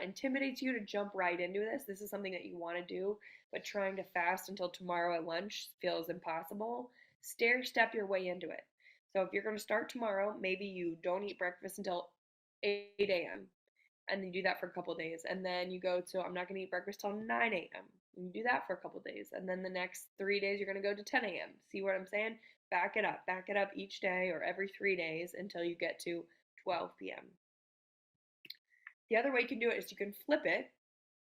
intimidates you to jump right into this, this is something that you want to do, but trying to fast until tomorrow at lunch feels impossible. Stair step your way into it. So if you're going to start tomorrow, maybe you don't eat breakfast until 8 a.m. and you do that for a couple days. And then you go to, I'm not going to eat breakfast till 9 a.m. And you do that for a couple days. And then the next 3 days, you're going to go to 10 a.m. See what I'm saying? Back it up each day or every 3 days until you get to 12 p.m. The other way you can do it is you can flip it.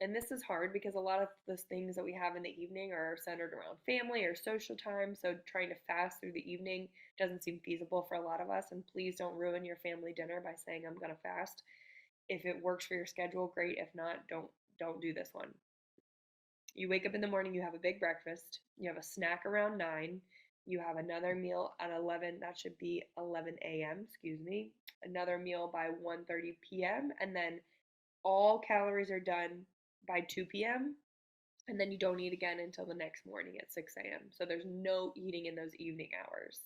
And this is hard because a lot of the things that we have in the evening are centered around family or social time. So trying to fast through the evening doesn't seem feasible for a lot of us. And please don't ruin your family dinner by saying I'm going to fast. If it works for your schedule, great. If not, don't do this one. You wake up in the morning, you have a big breakfast, you have a snack around 9, you have another meal at 11, that should be 11 a.m., excuse me, another meal by 1:30 p.m., and then all calories are done by 2 p.m., and then you don't eat again until the next morning at 6 a.m. So there's no eating in those evening hours.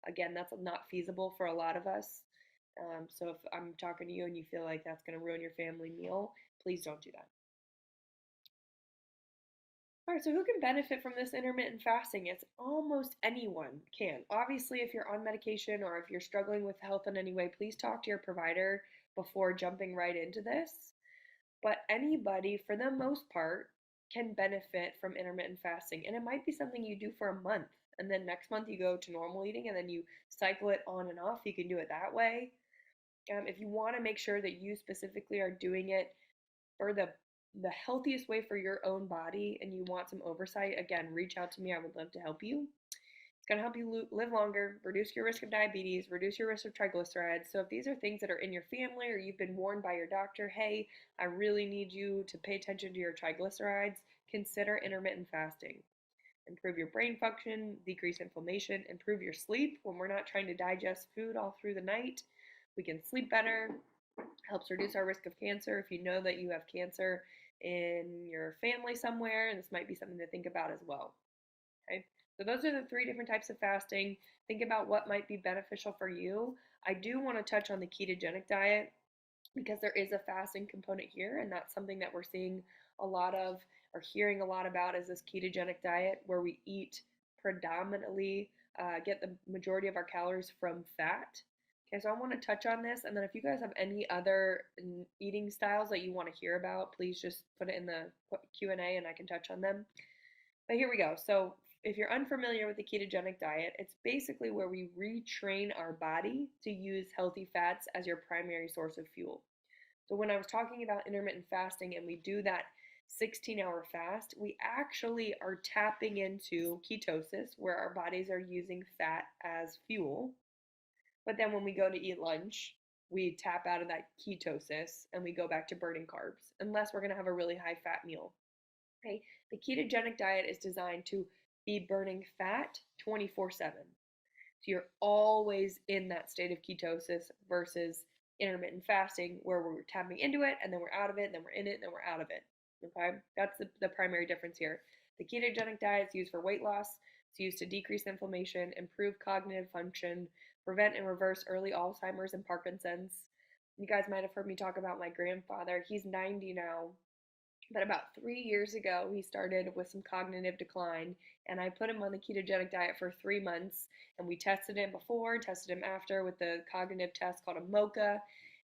Again, that's not feasible for a lot of us. So if I'm talking to you and you feel like that's going to ruin your family meal, please don't do that. All right, so who can benefit from this intermittent fasting? It's almost anyone can. Obviously, if you're on medication or if you're struggling with health in any way, please talk to your provider before jumping right into this. But anybody, for the most part, can benefit from intermittent fasting. And it might be something you do for a month. And then next month you go to normal eating and then you cycle it on and off. You can do it that way. If you want to make sure that you specifically are doing it for the healthiest way for your own body and you want some oversight, again, reach out to me. I would love to help you. It's going to help you live longer, reduce your risk of diabetes, reduce your risk of triglycerides. So if these are things that are in your family or you've been warned by your doctor, hey, I really need you to pay attention to your triglycerides, consider intermittent fasting. Improve your brain function, decrease inflammation, improve your sleep when we're not trying to digest food all through the night. We can sleep better, helps reduce our risk of cancer. If you know that you have cancer in your family somewhere, this might be something to think about as well. Okay, so those are the 3 different types of fasting. Think about what might be beneficial for you. I do want to touch on the ketogenic diet because there is a fasting component here, and that's something that we're seeing a lot of or hearing a lot about is this ketogenic diet where we eat predominantly, get the majority of our calories from fat. Okay, so I want to touch on this, and then if you guys have any other eating styles that you want to hear about, please just put it in the Q&A and I can touch on them. But here we go. So if you're unfamiliar with the ketogenic diet, it's basically where we retrain our body to use healthy fats as your primary source of fuel. So when I was talking about intermittent fasting and we do that 16-hour fast, we actually are tapping into ketosis where our bodies are using fat as fuel. But then when we go to eat lunch, we tap out of that ketosis and we go back to burning carbs, unless we're going to have a really high fat meal. Okay, the ketogenic diet is designed to be burning fat 24/7. So you're always in that state of ketosis versus intermittent fasting where we're tapping into it and then we're out of it, and then we're in it, and then we're out of it. Okay, that's the primary difference here. The ketogenic diet is used for weight loss. It's used to decrease inflammation, improve cognitive function, prevent and reverse early Alzheimer's and Parkinson's. You guys might have heard me talk about my grandfather. He's 90 now. But about 3 years ago, he started with some cognitive decline, and I put him on the ketogenic diet for 3 months. And we tested him before, tested him after with the cognitive test called a MOCA,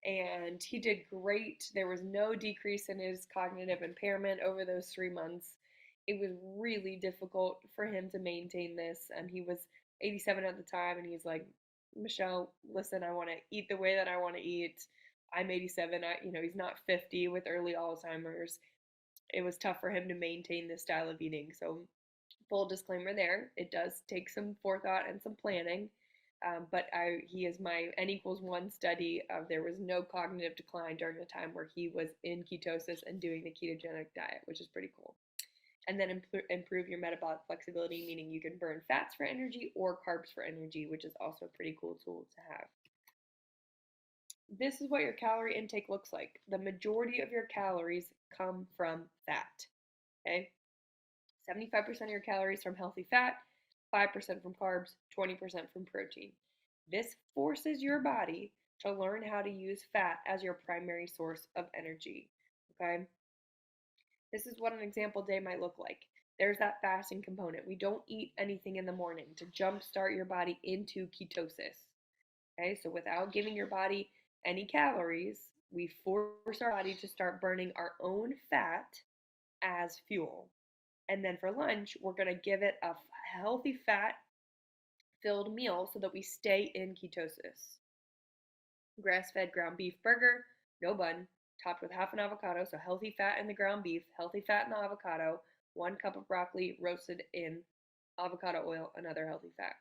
and he did great. There was no decrease in his cognitive impairment over those 3 months. It was really difficult for him to maintain this, and he was 87 at the time, and he's like, Michelle, listen, I want to eat the way that I want to eat. I'm 87. He's not 50 with early Alzheimer's. It was tough for him to maintain this style of eating. So, full disclaimer there, it does take some forethought and some planning. But he is my N=1 study of there was no cognitive decline during the time where he was in ketosis and doing the ketogenic diet, which is pretty cool. And then improve your metabolic flexibility, meaning you can burn fats for energy or carbs for energy, which is also a pretty cool tool to have. This is what your calorie intake looks like. The majority of your calories come from fat. Okay? 75% of your calories from healthy fat, 5% from carbs, 20% from protein. This forces your body to learn how to use fat as your primary source of energy. Okay? This is what an example day might look like. There's that fasting component. We don't eat anything in the morning to jumpstart your body into ketosis. Okay, so without giving your body any calories, we force our body to start burning our own fat as fuel. And then for lunch, we're going to give it a healthy fat filled meal so that we stay in ketosis. Grass-fed ground beef burger, no bun, topped with half an avocado, so healthy fat in the ground beef, healthy fat in the avocado, 1 cup of broccoli roasted in avocado oil, another healthy fat.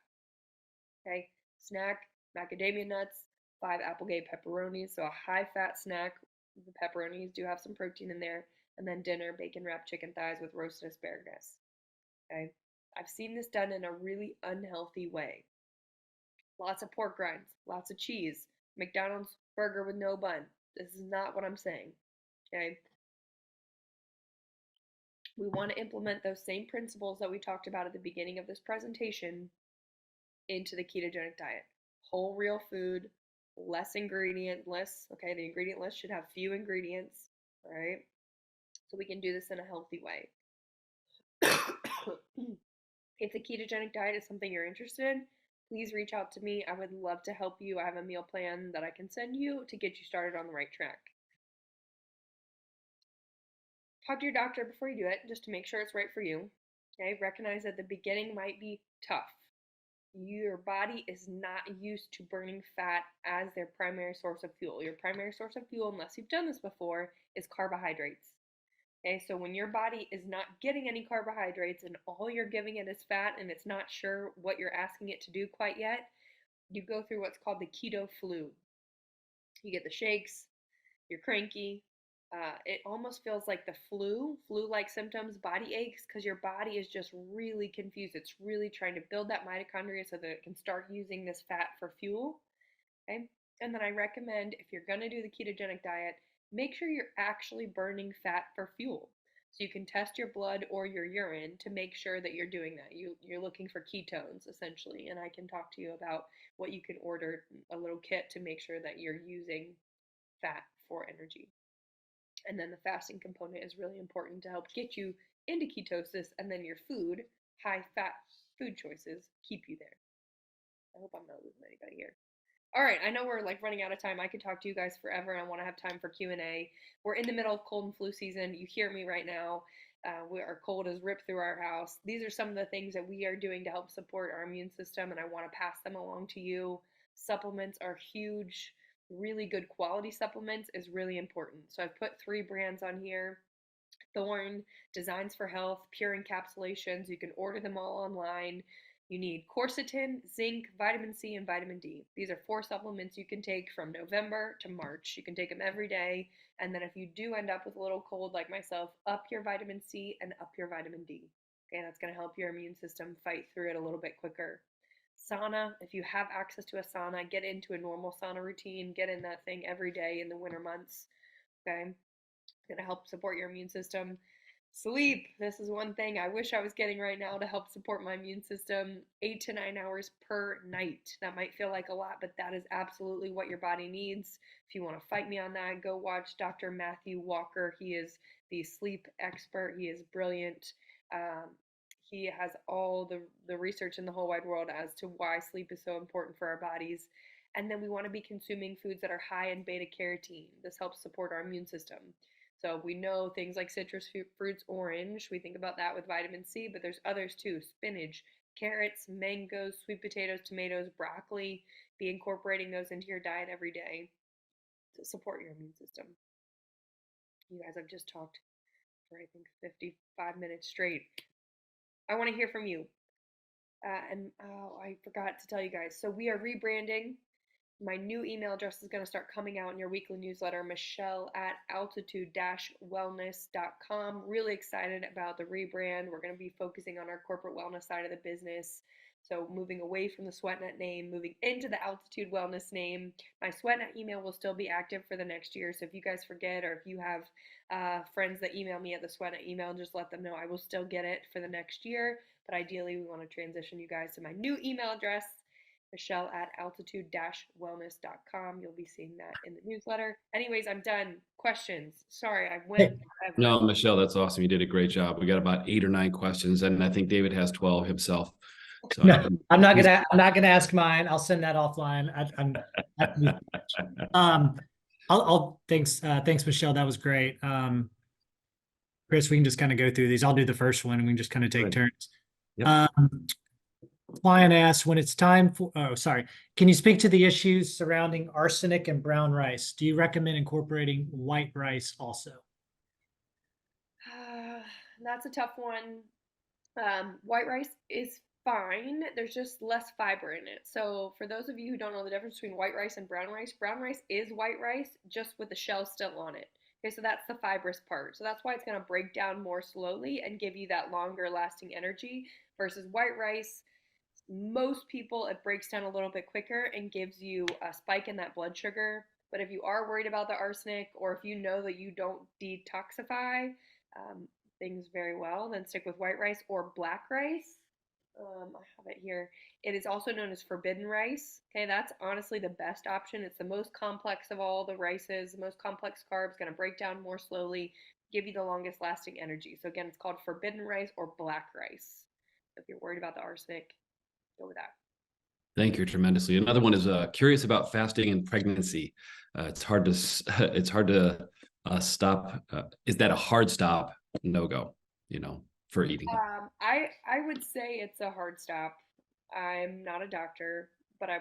Okay, snack, macadamia nuts, 5 Applegate pepperonis, so a high-fat snack. The pepperonis do have some protein in there. And then dinner, bacon-wrapped chicken thighs with roasted asparagus. Okay, I've seen this done in a really unhealthy way. Lots of pork rinds, lots of cheese, McDonald's burger with no bun. This is not what I'm saying. Okay, we want to implement those same principles that we talked about at the beginning of this presentation into the ketogenic diet. Whole real food, less ingredient lists. Okay, the ingredient list should have few ingredients, all right? So we can do this in a healthy way. If the ketogenic diet is something you're interested in, please reach out to me. I would love to help you. I have a meal plan that I can send you to get you started on the right track. Talk to your doctor before you do it, just to make sure it's right for you. Okay, recognize that the beginning might be tough. Your body is not used to burning fat as their primary source of fuel. Your primary source of fuel, unless you've done this before, is carbohydrates. Okay, so when your body is not getting any carbohydrates and all you're giving it is fat and it's not sure what you're asking it to do quite yet, you go through what's called the keto flu. You get the shakes, you're cranky. It almost feels like the flu-like symptoms, body aches, because your body is just really confused. It's really trying to build that mitochondria so that it can start using this fat for fuel. Okay. And then I recommend if you're going to do the ketogenic diet, make sure you're actually burning fat for fuel. So you can test your blood or your urine to make sure that you're doing that. You're looking for ketones essentially, and I can talk to you about what you can order, a little kit to make sure that you're using fat for energy. And then the fasting component is really important to help get you into ketosis, and then your food, high fat food choices, keep you there. I hope I'm not losing anybody here. All right, I know we're like running out of time. I could talk to you guys forever. I want to have time for Q&A. We're in the middle of cold and flu season. You hear me right now. Our cold has ripped through our house. These are some of the things that we are doing to help support our immune system, and I want to pass them along to you. Supplements are huge. Really good quality supplements is really important. So I've put 3 brands on here. Thorne, Designs for Health, Pure Encapsulations. You can order them all online. You need quercetin, zinc, vitamin C, and vitamin D. These are 4 supplements you can take from November to March. You can take them every day. And then if you do end up with a little cold like myself, up your vitamin C and up your vitamin D. Okay, that's going to help your immune system fight through it a little bit quicker. Sauna, if you have access to a sauna, get into a normal sauna routine. Get in that thing every day in the winter months. Okay, it's going to help support your immune system. Sleep. This is one thing I wish I was getting right now to help support my immune system. 8 to 9 hours per night. That might feel like a lot, but that is absolutely what your body needs. If you want to fight me on that, go watch Dr. Matthew Walker. He is the sleep expert. He is brilliant. He has all the research in the whole wide world as to why sleep is so important for our bodies. And then we want to be consuming foods that are high in beta carotene. This helps support our immune system. So we know things like citrus fruits, orange, we think about that with vitamin C, but there's others too. Spinach, carrots, mangoes, sweet potatoes, tomatoes, broccoli. Be incorporating those into your diet every day to support your immune system. You guys, I've just talked for I think 55 minutes straight. I want to hear from you. I forgot to tell you guys. So we are rebranding. My new email address is going to start coming out in your weekly newsletter, michelle@altitude-wellness.com. Really excited about the rebrand. We're going to be focusing on our corporate wellness side of the business. So moving away from the SweatNet name, moving into the Altitude Wellness name. My SweatNet email will still be active for the next year. So if you guys forget, or if you have friends that email me at the SweatNet email, just let them know I will still get it for the next year. But ideally, we want to transition you guys to my new email address, michelle@altitude-wellness.com. You'll be seeing that in the newsletter. Anyways, I'm done. Questions? Sorry, I went forever. No, Michelle, that's awesome. You did a great job. We got about 8 or 9 questions, and I think David has 12 himself. So No, I'm not gonna ask mine. I'll send that offline. Thanks, Michelle. That was great. Chris, we can just kind of go through these. I'll do the first one and we can just kind of take Right. turns. Yep. Client asks, when it's time for, can you speak to the issues surrounding arsenic and brown rice? Do you recommend incorporating white rice also? That's a tough one. White rice is fine. There's just less fiber in it. So for those of you who don't know the difference between white rice and brown rice is white rice just with the shell still on it. Okay, so that's the fibrous part. So that's why it's going to break down more slowly and give you that longer lasting energy versus white rice. Most people, it breaks down a little bit quicker and gives you a spike in that blood sugar. But if you are worried about the arsenic, or if you know that you don't detoxify things very well, then stick with white rice or black rice. I have it here. It is also known as forbidden rice. Okay, that's honestly the best option. It's the most complex of all the rices, the most complex carbs, going to break down more slowly, give you the longest lasting energy. So again, it's called forbidden rice or black rice. If you're worried about the arsenic, go with that. Thank you tremendously. Another one is curious about fasting and pregnancy. It's hard to stop. Is that a hard stop? No go, for eating? I would say it's a hard stop. I'm not a doctor, but I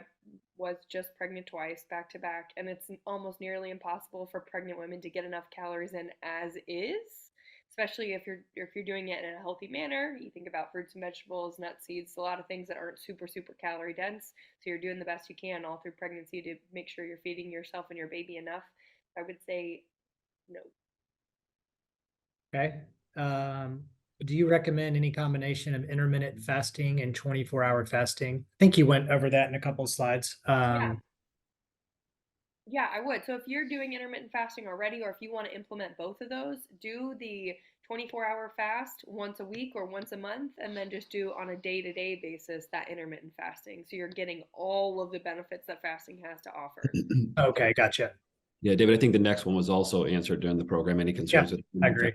was just pregnant twice back to back, and it's almost nearly impossible for pregnant women to get enough calories in as is. especially if you're doing it in a healthy manner. You think about fruits and vegetables, nuts, seeds, a lot of things that aren't super calorie dense. So you're doing the best you can all through pregnancy to make sure you're feeding yourself and your baby enough. I would say no. Okay. Do you recommend any combination of intermittent fasting and 24-hour fasting? I think you went over that in a couple of slides. Yeah, I would. So if you're doing intermittent fasting already, or if you want to implement both of those, do the 24-hour fast once a week or once a month, and then just do on a day-to-day basis that intermittent fasting. So you're getting all of the benefits that fasting has to offer. Okay, gotcha. Yeah, David, I think the next one was also answered during the program. Any concerns with I agree.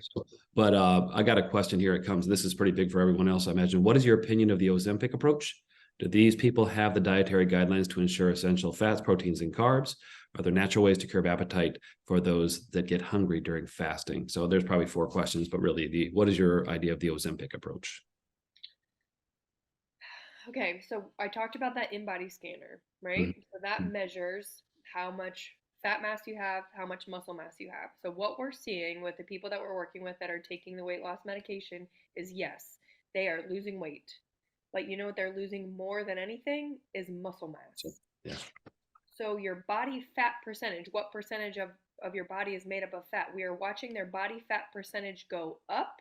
But I got a question here. It comes. This is pretty big for everyone else, I imagine. What is your opinion of the Ozempic approach? Do these people have the dietary guidelines to ensure essential fats, proteins, and carbs? Are there natural ways to curb appetite for those that get hungry during fasting? So there's probably 4 questions, but really, what is your idea of the Ozempic approach? Okay, so I talked about that in-body scanner, right? So that measures how much fat mass you have, how much muscle mass you have. So what we're seeing with the people that we're working with that are taking the weight loss medication is yes, they are losing weight. But you know what they're losing more than anything is muscle mass. Yeah. So your body fat percentage, what percentage of your body is made up of fat? We are watching their body fat percentage go up,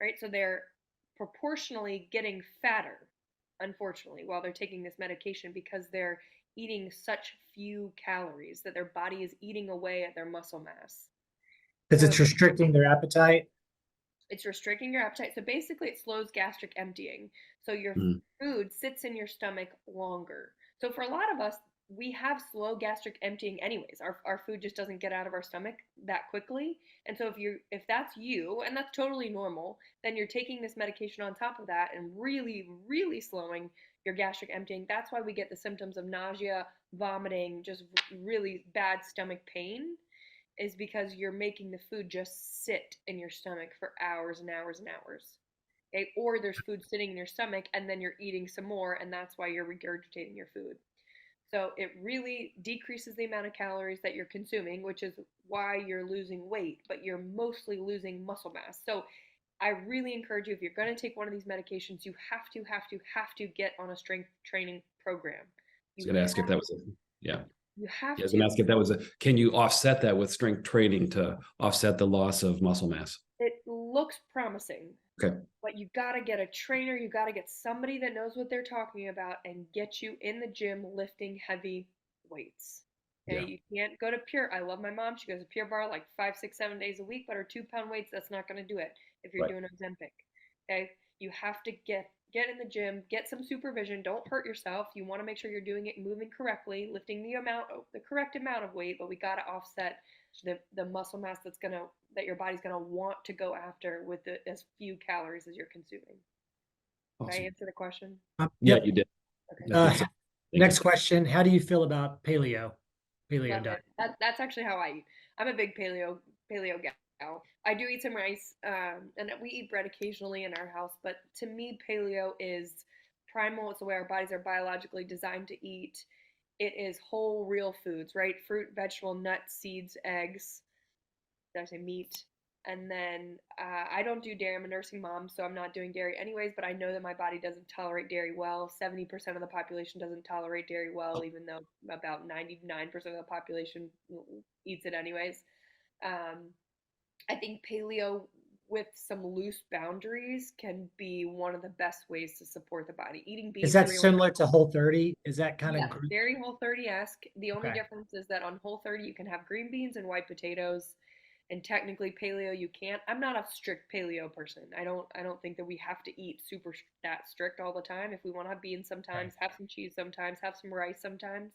right? So they're proportionally getting fatter, unfortunately, while they're taking this medication because they're eating such few calories that their body is eating away at their muscle mass. Because So it's restricting their appetite. it's restricting your appetite. So basically, it slows gastric emptying. So your food sits in your stomach longer. So for a lot of us, we have slow gastric emptying anyways. Our food just doesn't get out of our stomach that quickly. And so if that's you, and that's totally normal, then you're taking this medication on top of that and really slowing your gastric emptying. That's why we get the symptoms of nausea, vomiting, just really bad stomach pain, is because you're making the food just sit in your stomach for hours and hours and hours. Okay? Or there's food sitting in your stomach and then you're eating some more, and that's why you're regurgitating your food. So it really decreases the amount of calories that you're consuming, which is why you're losing weight, but you're mostly losing muscle mass. So I really encourage you, if you're going to take one of these medications, you have to get on a strength training program. I was going to ask if that was yeah. You have Yeah, I was to. going to ask if that was can you offset that with strength training to offset the loss of muscle mass? It looks promising. Okay. But you got to get a trainer, you got to get somebody that knows what they're talking about and get you in the gym lifting heavy weights. Okay, you can't go to Pure. I love my mom. She goes to Pure Bar like 5, 6, 7 days a week, but her 2-pound weights, that's not going to do it if you're doing Ozempic. Okay, you have to get in the gym, get some supervision. Don't hurt yourself. You want to make sure you're doing it, moving correctly, lifting the correct amount of weight, but we got to offset the muscle mass that your body's gonna want to go after with as few calories as you're consuming. Awesome. Did I answer the question? Yeah, you did. Okay. So. Next question: how do you feel about paleo diet? That's actually how I eat. I'm a big paleo gal. I do eat some rice, and we eat bread occasionally in our house. But to me, paleo is primal. It's the way our bodies are biologically designed to eat. It is whole, real foods, right? Fruit, vegetable, nuts, seeds, eggs. Did I say meat? And then I don't do dairy. I'm a nursing mom, so I'm not doing dairy anyways, but I know that my body doesn't tolerate dairy well. 70% of the population doesn't tolerate dairy well, even though about 99% of the population eats it anyways. I think paleo with some loose boundaries can be one of the best ways to support the body. Eating beans. Is that similar to Whole30? Is that kind of very Whole30-esque? The only difference is that on Whole30 you can have green beans and white potatoes, and technically paleo you can't. I'm not a strict paleo person. I don't think that we have to eat super that strict all the time. If we want to have beans sometimes, have some cheese sometimes, have some rice sometimes.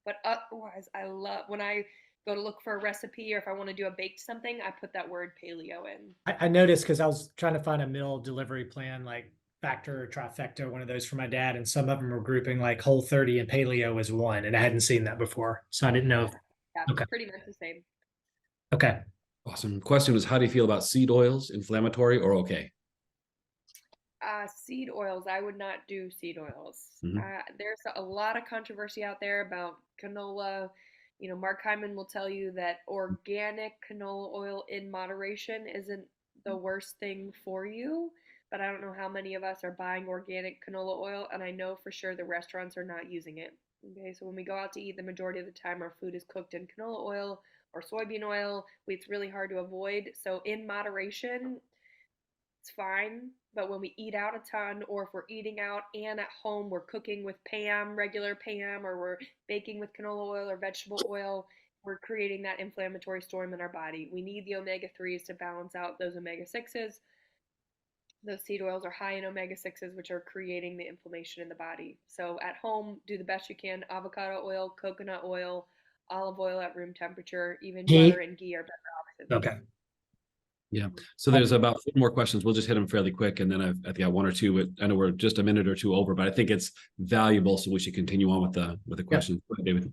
But otherwise, I love when I go to look for a recipe, or if I want to do a baked something, I put that word paleo in. I noticed because I was trying to find a meal delivery plan like Factor or Trifecta, one of those for my dad, and some of them were grouping like Whole30 and paleo as one, and I hadn't seen that before, so I didn't know. Yeah, pretty much the same. Okay. Awesome. Question was, how do you feel about seed oils? Inflammatory or okay? Seed oils, I would not do seed oils. There's a lot of controversy out there about canola. Mark Hyman will tell you that organic canola oil in moderation isn't the worst thing for you, but I don't know how many of us are buying organic canola oil, and I know for sure the restaurants are not using it. Okay, so when we go out to eat, the majority of the time our food is cooked in canola oil or soybean oil. It's really hard to avoid. So in moderation, it's fine. But when we eat out a ton, or if we're eating out and at home, we're cooking with Pam, regular Pam, or we're baking with canola oil or vegetable oil, we're creating that inflammatory storm in our body. We need the omega 3s to balance out those omega 6s. Those seed oils are high in omega 6s, which are creating the inflammation in the body. So at home, do the best you can. Avocado oil, coconut oil, olive oil at room temperature, even butter Ghee? and ghee are better options. Okay. Yeah. So there's about 4 more questions. We'll just hit them fairly quick. And then I think I got 1 or 2, but I know we're just a minute or 2 over, but I think it's valuable. So we should continue on with the questions. Go ahead, David.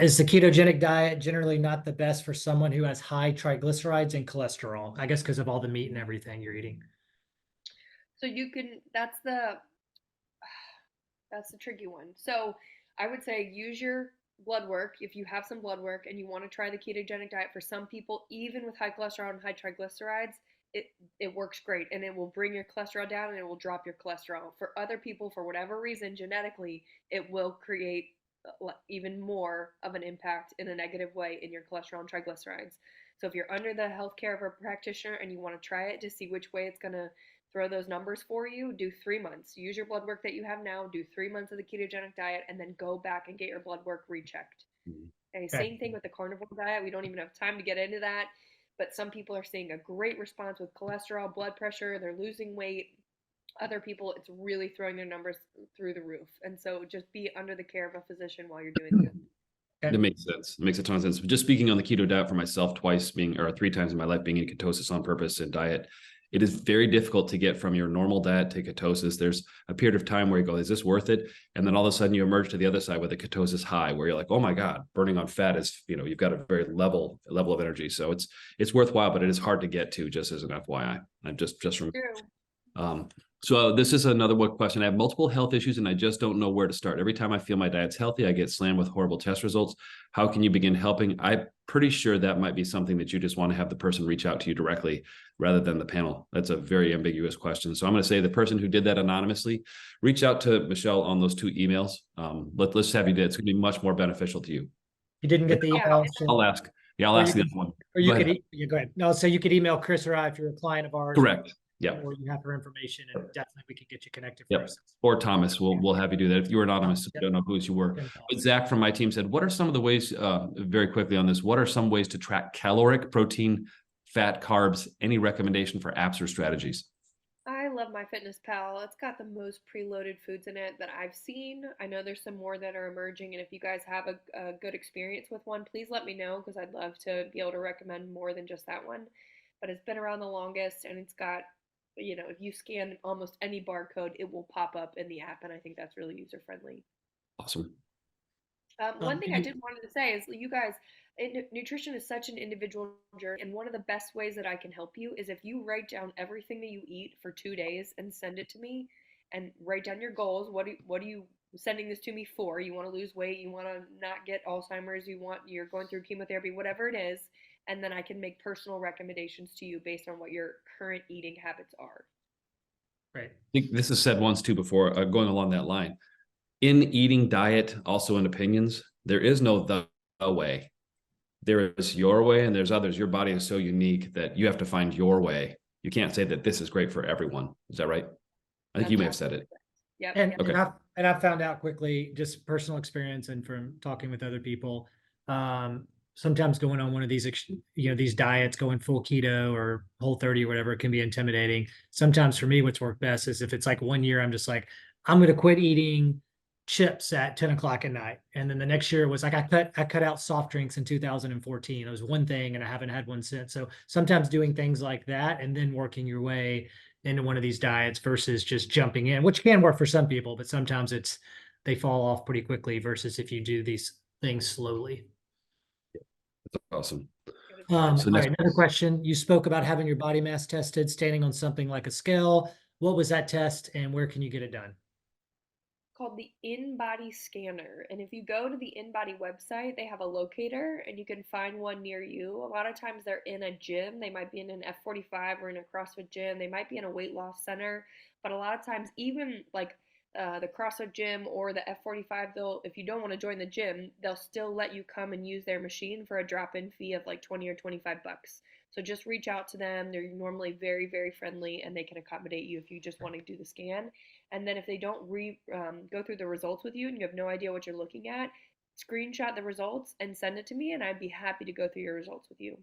Is the ketogenic diet generally not the best for someone who has high triglycerides and cholesterol? I guess because of all the meat and everything you're eating. So you can, that's the tricky one. So I would say use your blood work if you have some blood work and you want to try the ketogenic diet. For some people, even with high cholesterol and high triglycerides, it works great, and it will bring your cholesterol down and it will drop your cholesterol. For other people, for whatever reason, genetically, it will create even more of an impact in a negative way in your cholesterol and triglycerides. So if you're under the healthcare of a practitioner and you want to try it to see which way it's going to throw those numbers for you, do 3 months. Use your blood work that you have now, do 3 months of the ketogenic diet, and then go back and get your blood work rechecked. Okay, same thing with the carnivore diet. We don't even have time to get into that, but some people are seeing a great response with cholesterol, blood pressure, they're losing weight. Other people, it's really throwing their numbers through the roof. And so just be under the care of a physician while you're doing that. That makes sense. It makes a ton of sense. Just speaking on the keto diet for myself, 3 times in my life being in ketosis on purpose and diet, it is very difficult to get from your normal diet to ketosis. There's a period of time where you go, is this worth it? And then all of a sudden you emerge to the other side with a ketosis high where you're like, oh my God, burning on fat is, you've got a very level of energy. So it's worthwhile, but it is hard to get to, just as an FYI. I'm just from so this is another question. I have multiple health issues and I just don't know where to start. Every time I feel my diet's healthy, I get slammed with horrible test results. How can you begin helping? I'm pretty sure that might be something that you just want to have the person reach out to you directly rather than the panel. That's a very ambiguous question. So I'm going to say the person who did that anonymously, reach out to Michelle on those 2 emails. Let's have you do it. It's going to be much more beneficial to you. You didn't get the email. I'll ask. Yeah, I'll ask the other one. Or you could, go ahead. No, so you could email Chris or I if you're a client of ours. Correct. Yeah. Or you have her information, and definitely we could get you connected. Yep. Or Thomas, we'll have you do that. If you were anonymous, so we don't know who you were. But Zach from my team said, what are some of the ways, very quickly on this, what are some ways to track caloric, protein, fat, carbs? Any recommendation for apps or strategies? I love MyFitnessPal. It's got the most preloaded foods in it that I've seen. I know there's some more that are emerging, and if you guys have a good experience with one, please let me know, because I'd love to be able to recommend more than just that one. But it's been around the longest, and it's got, if you scan almost any barcode, it will pop up in the app, and I think that's really user friendly. Awesome. One thing I did wanted to say is, you guys, nutrition is such an individual journey, and one of the best ways that I can help you is if you write down everything that you eat for 2 days and send it to me, and write down your goals. What are you sending this to me for? You want to lose weight, you want to not get Alzheimer's, you're going through chemotherapy, whatever it is, and then I can make personal recommendations to you based on what your current eating habits are. Right. I think this is said once too before, going along that line. In eating, diet, also in opinions, there is no the way. There is your way and there's others. Your body is so unique that you have to find your way. You can't say that this is great for everyone. Is that right? I think you may have said it. Yeah. And I found out quickly, just personal experience and from talking with other people, sometimes going on one of these, these diets, going full keto or Whole30 or whatever, it can be intimidating. Sometimes for me, what's worked best is if it's like 1 year, I'm just like, I'm going to quit eating chips at 10 o'clock at night. And then the next year was like, I cut out soft drinks in 2014. It was one thing and I haven't had one since. So sometimes doing things like that and then working your way into one of these diets versus just jumping in, which can work for some people, but sometimes they fall off pretty quickly versus if you do these things slowly. That's awesome. All right, another question. You spoke about having your body mass tested, standing on something like a scale. What was that test and where can you get it done? called the InBody Scanner. And if you go to the InBody website, they have a locator and you can find one near you. A lot of times they're in a gym. They might be in an F45 or in a CrossFit gym. They might be in a weight loss center. But a lot of times, even like the CrossFit gym or the F45, if you don't want to join the gym, they'll still let you come and use their machine for a drop-in fee of like 20 or 25 bucks. So just reach out to them. They're normally very, very friendly and they can accommodate you if you just want to do the scan. And then if they don't go through the results with you and you have no idea what you're looking at, screenshot the results and send it to me and I'd be happy to go through your results with you.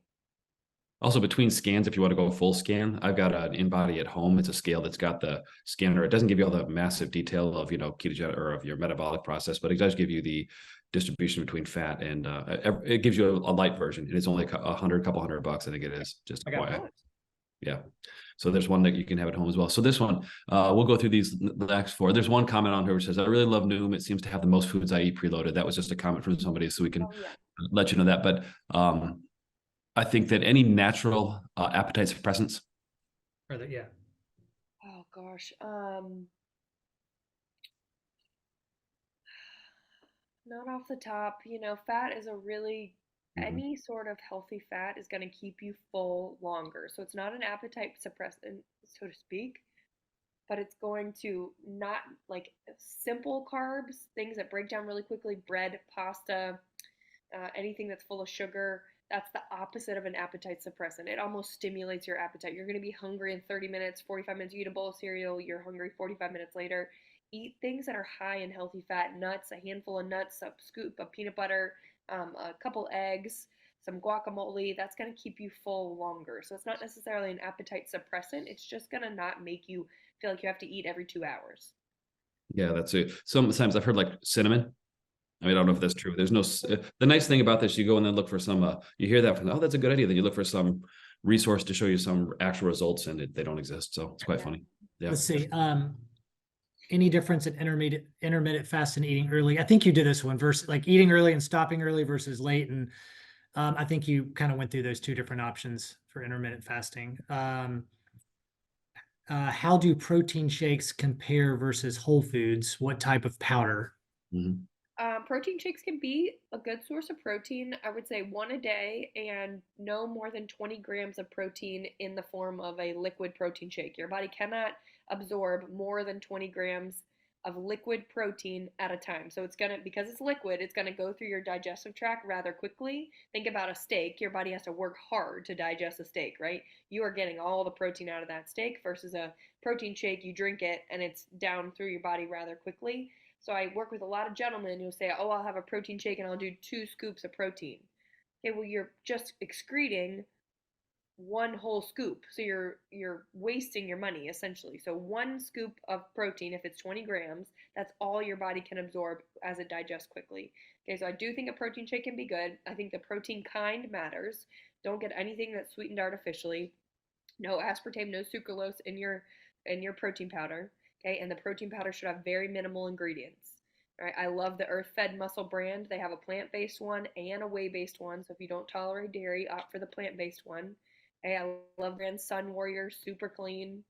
Also, between scans, if you want to go full scan, I've got an InBody at home. It's a scale that's got the scanner. It doesn't give you all the massive detail of, ketogenic or of your metabolic process, but it does give you the distribution between fat and it gives you a light version. And it's only couple $100, I think it is. Just FYI. Yeah. So there's one that you can have at home as well. So this one, we'll go through these the next four. There's one comment on here which says, I really love Noom. It seems to have the most foods I eat preloaded. That was just a comment from somebody, so we can let you know that. But I think that any natural appetite suppressants. Yeah. Oh gosh. Not off the top. Fat is a really any sort of healthy fat is going to keep you full longer. So it's not an appetite suppressant, so to speak, but it's going to not like simple carbs, things that break down really quickly, bread, pasta, anything that's full of sugar. That's the opposite of an appetite suppressant. It almost stimulates your appetite. You're going to be hungry in 30 minutes, 45 minutes. You eat a bowl of cereal, you're hungry 45 minutes later. Eat things that are high in healthy fat, nuts, a handful of nuts, a scoop of peanut butter, a couple eggs, some guacamole. That's going to keep you full longer. So it's not necessarily an appetite suppressant. It's just going to not make you feel like you have to eat every 2 hours. Yeah, that's it. Sometimes I've heard like cinnamon. I mean, I don't know if that's true. There's no, the nice thing about this, you go and then look for some, you hear that from, oh, that's a good idea. Then you look for some resource to show you some actual results and they don't exist. So it's quite funny. Yeah. Let's see. Any difference in intermittent fast and eating early? I think you did this one versus like eating early and stopping early versus late. And I think you kind of went through those two different options for intermittent fasting. How do protein shakes compare versus whole foods? What type of powder? Protein shakes can be a good source of protein. I would say one a day and no more than 20 grams of protein in the form of a liquid protein shake. Your body cannot absorb more than 20 grams of liquid protein at a time. So because it's liquid, it's gonna go through your digestive tract rather quickly. Think about a steak. Your body has to work hard to digest a steak, right? You are getting all the protein out of that steak versus a protein shake. You drink it and it's down through your body rather quickly. So I work with a lot of gentlemen who say, oh, I'll have a protein shake and I'll do 2 scoops of protein. Okay, well, you're just excreting 1 whole scoop. So you're wasting your money, essentially. So 1 scoop of protein, if it's 20 grams, that's all your body can absorb as it digests quickly. Okay, so I do think a protein shake can be good. I think the protein kind matters. Don't get anything that's sweetened artificially. No aspartame, no sucralose in your protein powder. Okay, and the protein powder should have very minimal ingredients. All right, I love the Earth Fed Muscle brand. They have a plant-based one and a whey-based one. So if you don't tolerate dairy, opt for the plant-based one. Okay, I love brand Sun Warrior, super clean.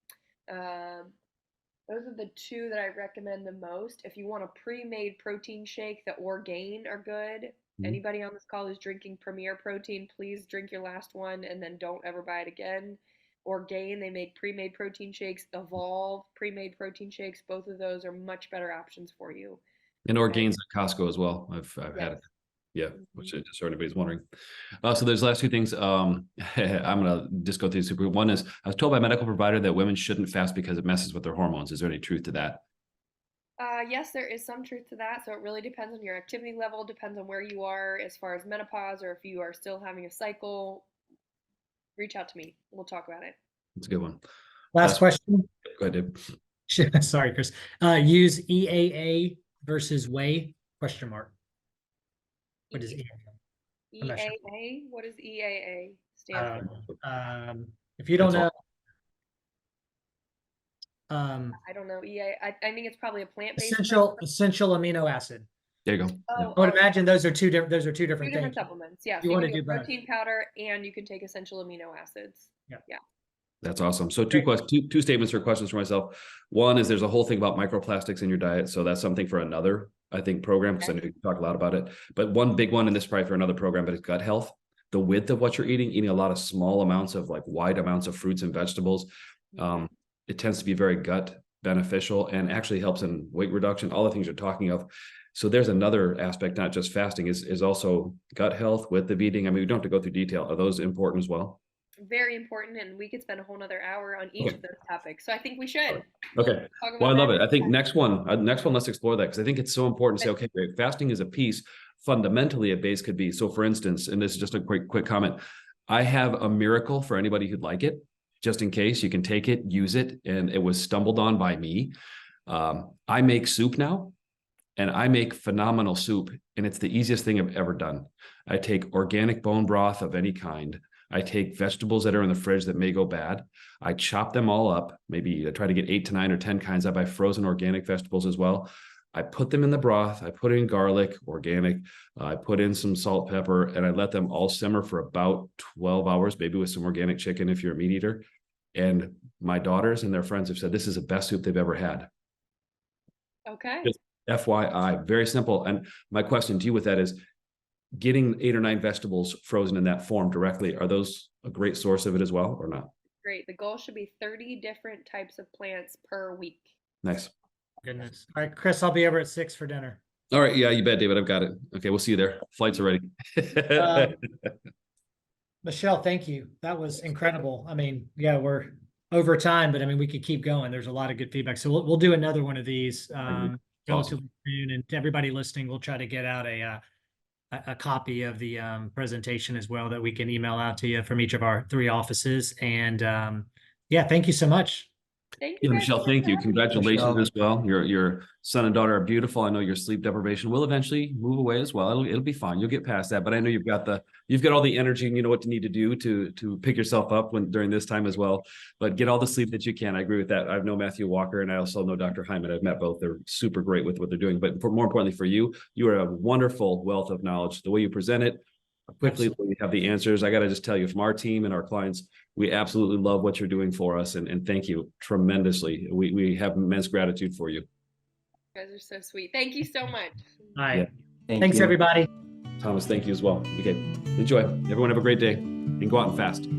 Those are the 2 that I recommend the most. If you want a pre-made protein shake, the Orgain are good. Anybody on this call who's drinking Premier Protein, please drink your last one and then don't ever buy it again. Orgain, they make pre-made protein shakes. Evolve pre-made protein shakes. Both of those are much better options for you. And Orgain's at Costco as well. I've had it. Yeah, which just so anybody's wondering. So there's the last 2 things. I'm gonna just go through super. One is I was told by a medical provider that women shouldn't fast because it messes with their hormones. Is there any truth to that? Yes, there is some truth to that. So it really depends on your activity level, depends on where you are as far as menopause or if you are still having a cycle. Reach out to me. We'll talk about it. That's a good one. Last question. Go ahead, Dave. Sorry, Chris. Use EAA versus whey? ? What is EAA? EAA? What does EAA stand for? If you don't know, I don't know. I think it's probably a plant-based essential amino acid. There you go. I would imagine those are two different things. Supplements. Yeah. You So want you to can do get both. protein powder and you can take essential amino acids. Yeah. That's awesome. So two statements or questions for myself. One is there's a whole thing about microplastics in your diet. So that's something for another, I think, program, because I know you talk a lot about it. But one big one, and this is probably for another program, but it's gut health. The width of what you're eating a lot of small amounts of like wide amounts of fruits and vegetables. It tends to be very gut beneficial and actually helps in weight reduction, all the things you're talking of. So there's another aspect, not just fasting, is also gut health with the eating. I mean, we don't have to go through detail. Are those important as well? Very important, and we could spend a whole nother hour on each of those topics. So I think we should. Okay. Well, I love it. I think next one, let's explore that, because I think it's so important to say, okay, great, fasting is a piece. Fundamentally, a base could be. So for instance, and this is just a quick comment, I have a miracle for anybody who'd like it, just in case. You can take it, use it, and it was stumbled on by me. I make soup now, and I make phenomenal soup, and it's the easiest thing I've ever done. I take organic bone broth of any kind. I take vegetables that are in the fridge that may go bad. I chop them all up. Maybe I try to get 8 to 9 or 10 kinds. I buy frozen organic vegetables as well. I put them in the broth. I put in garlic, organic. I put in some salt, pepper, and I let them all simmer for about 12 hours, maybe with some organic chicken if you're a meat eater. And my daughters and their friends have said this is the best soup they've ever had. Okay. Just FYI, very simple. And my question to you with that is, getting 8 or 9 vegetables frozen in that form directly, are those a great source of it as well or not? Great. The goal should be 30 different types of plants per week. Nice. Goodness. All right, Chris, I'll be over at 6 for dinner. All right. Yeah, you bet, David. I've got it. Okay. We'll see you there. Flights are ready. Michelle, thank you. That was incredible. I mean, yeah, we're over time, but I mean, we could keep going. There's a lot of good feedback. So we'll do another one of these relatively soon. And to everybody listening, we'll try to get out a copy of the presentation as well that we can email out to you from each of our 3 offices. And yeah, thank you so much. Thank you, Michelle. Thank you. Congratulations as well. Your son and daughter are beautiful. I know your sleep deprivation will eventually move away as well. It'll be fine. You'll get past that. But I know you've got all the energy, and you know what you need to do to pick yourself up during this time as well. But get all the sleep that you can. I agree with that. I know Matthew Walker, and I also know Dr. Hyman. I've met both. They're super great with what they're doing. But more importantly for you, you are a wonderful wealth of knowledge. The way you present it, quickly, we have the answers. I got to just tell you, from our team and our clients, we absolutely love what you're doing for us, and thank you tremendously. We have immense gratitude for you. You guys are so sweet. Thank you so much. All right. Yeah. Thanks, everybody. Thomas, thank you as well. Okay, enjoy. Everyone have a great day, and go out and fast.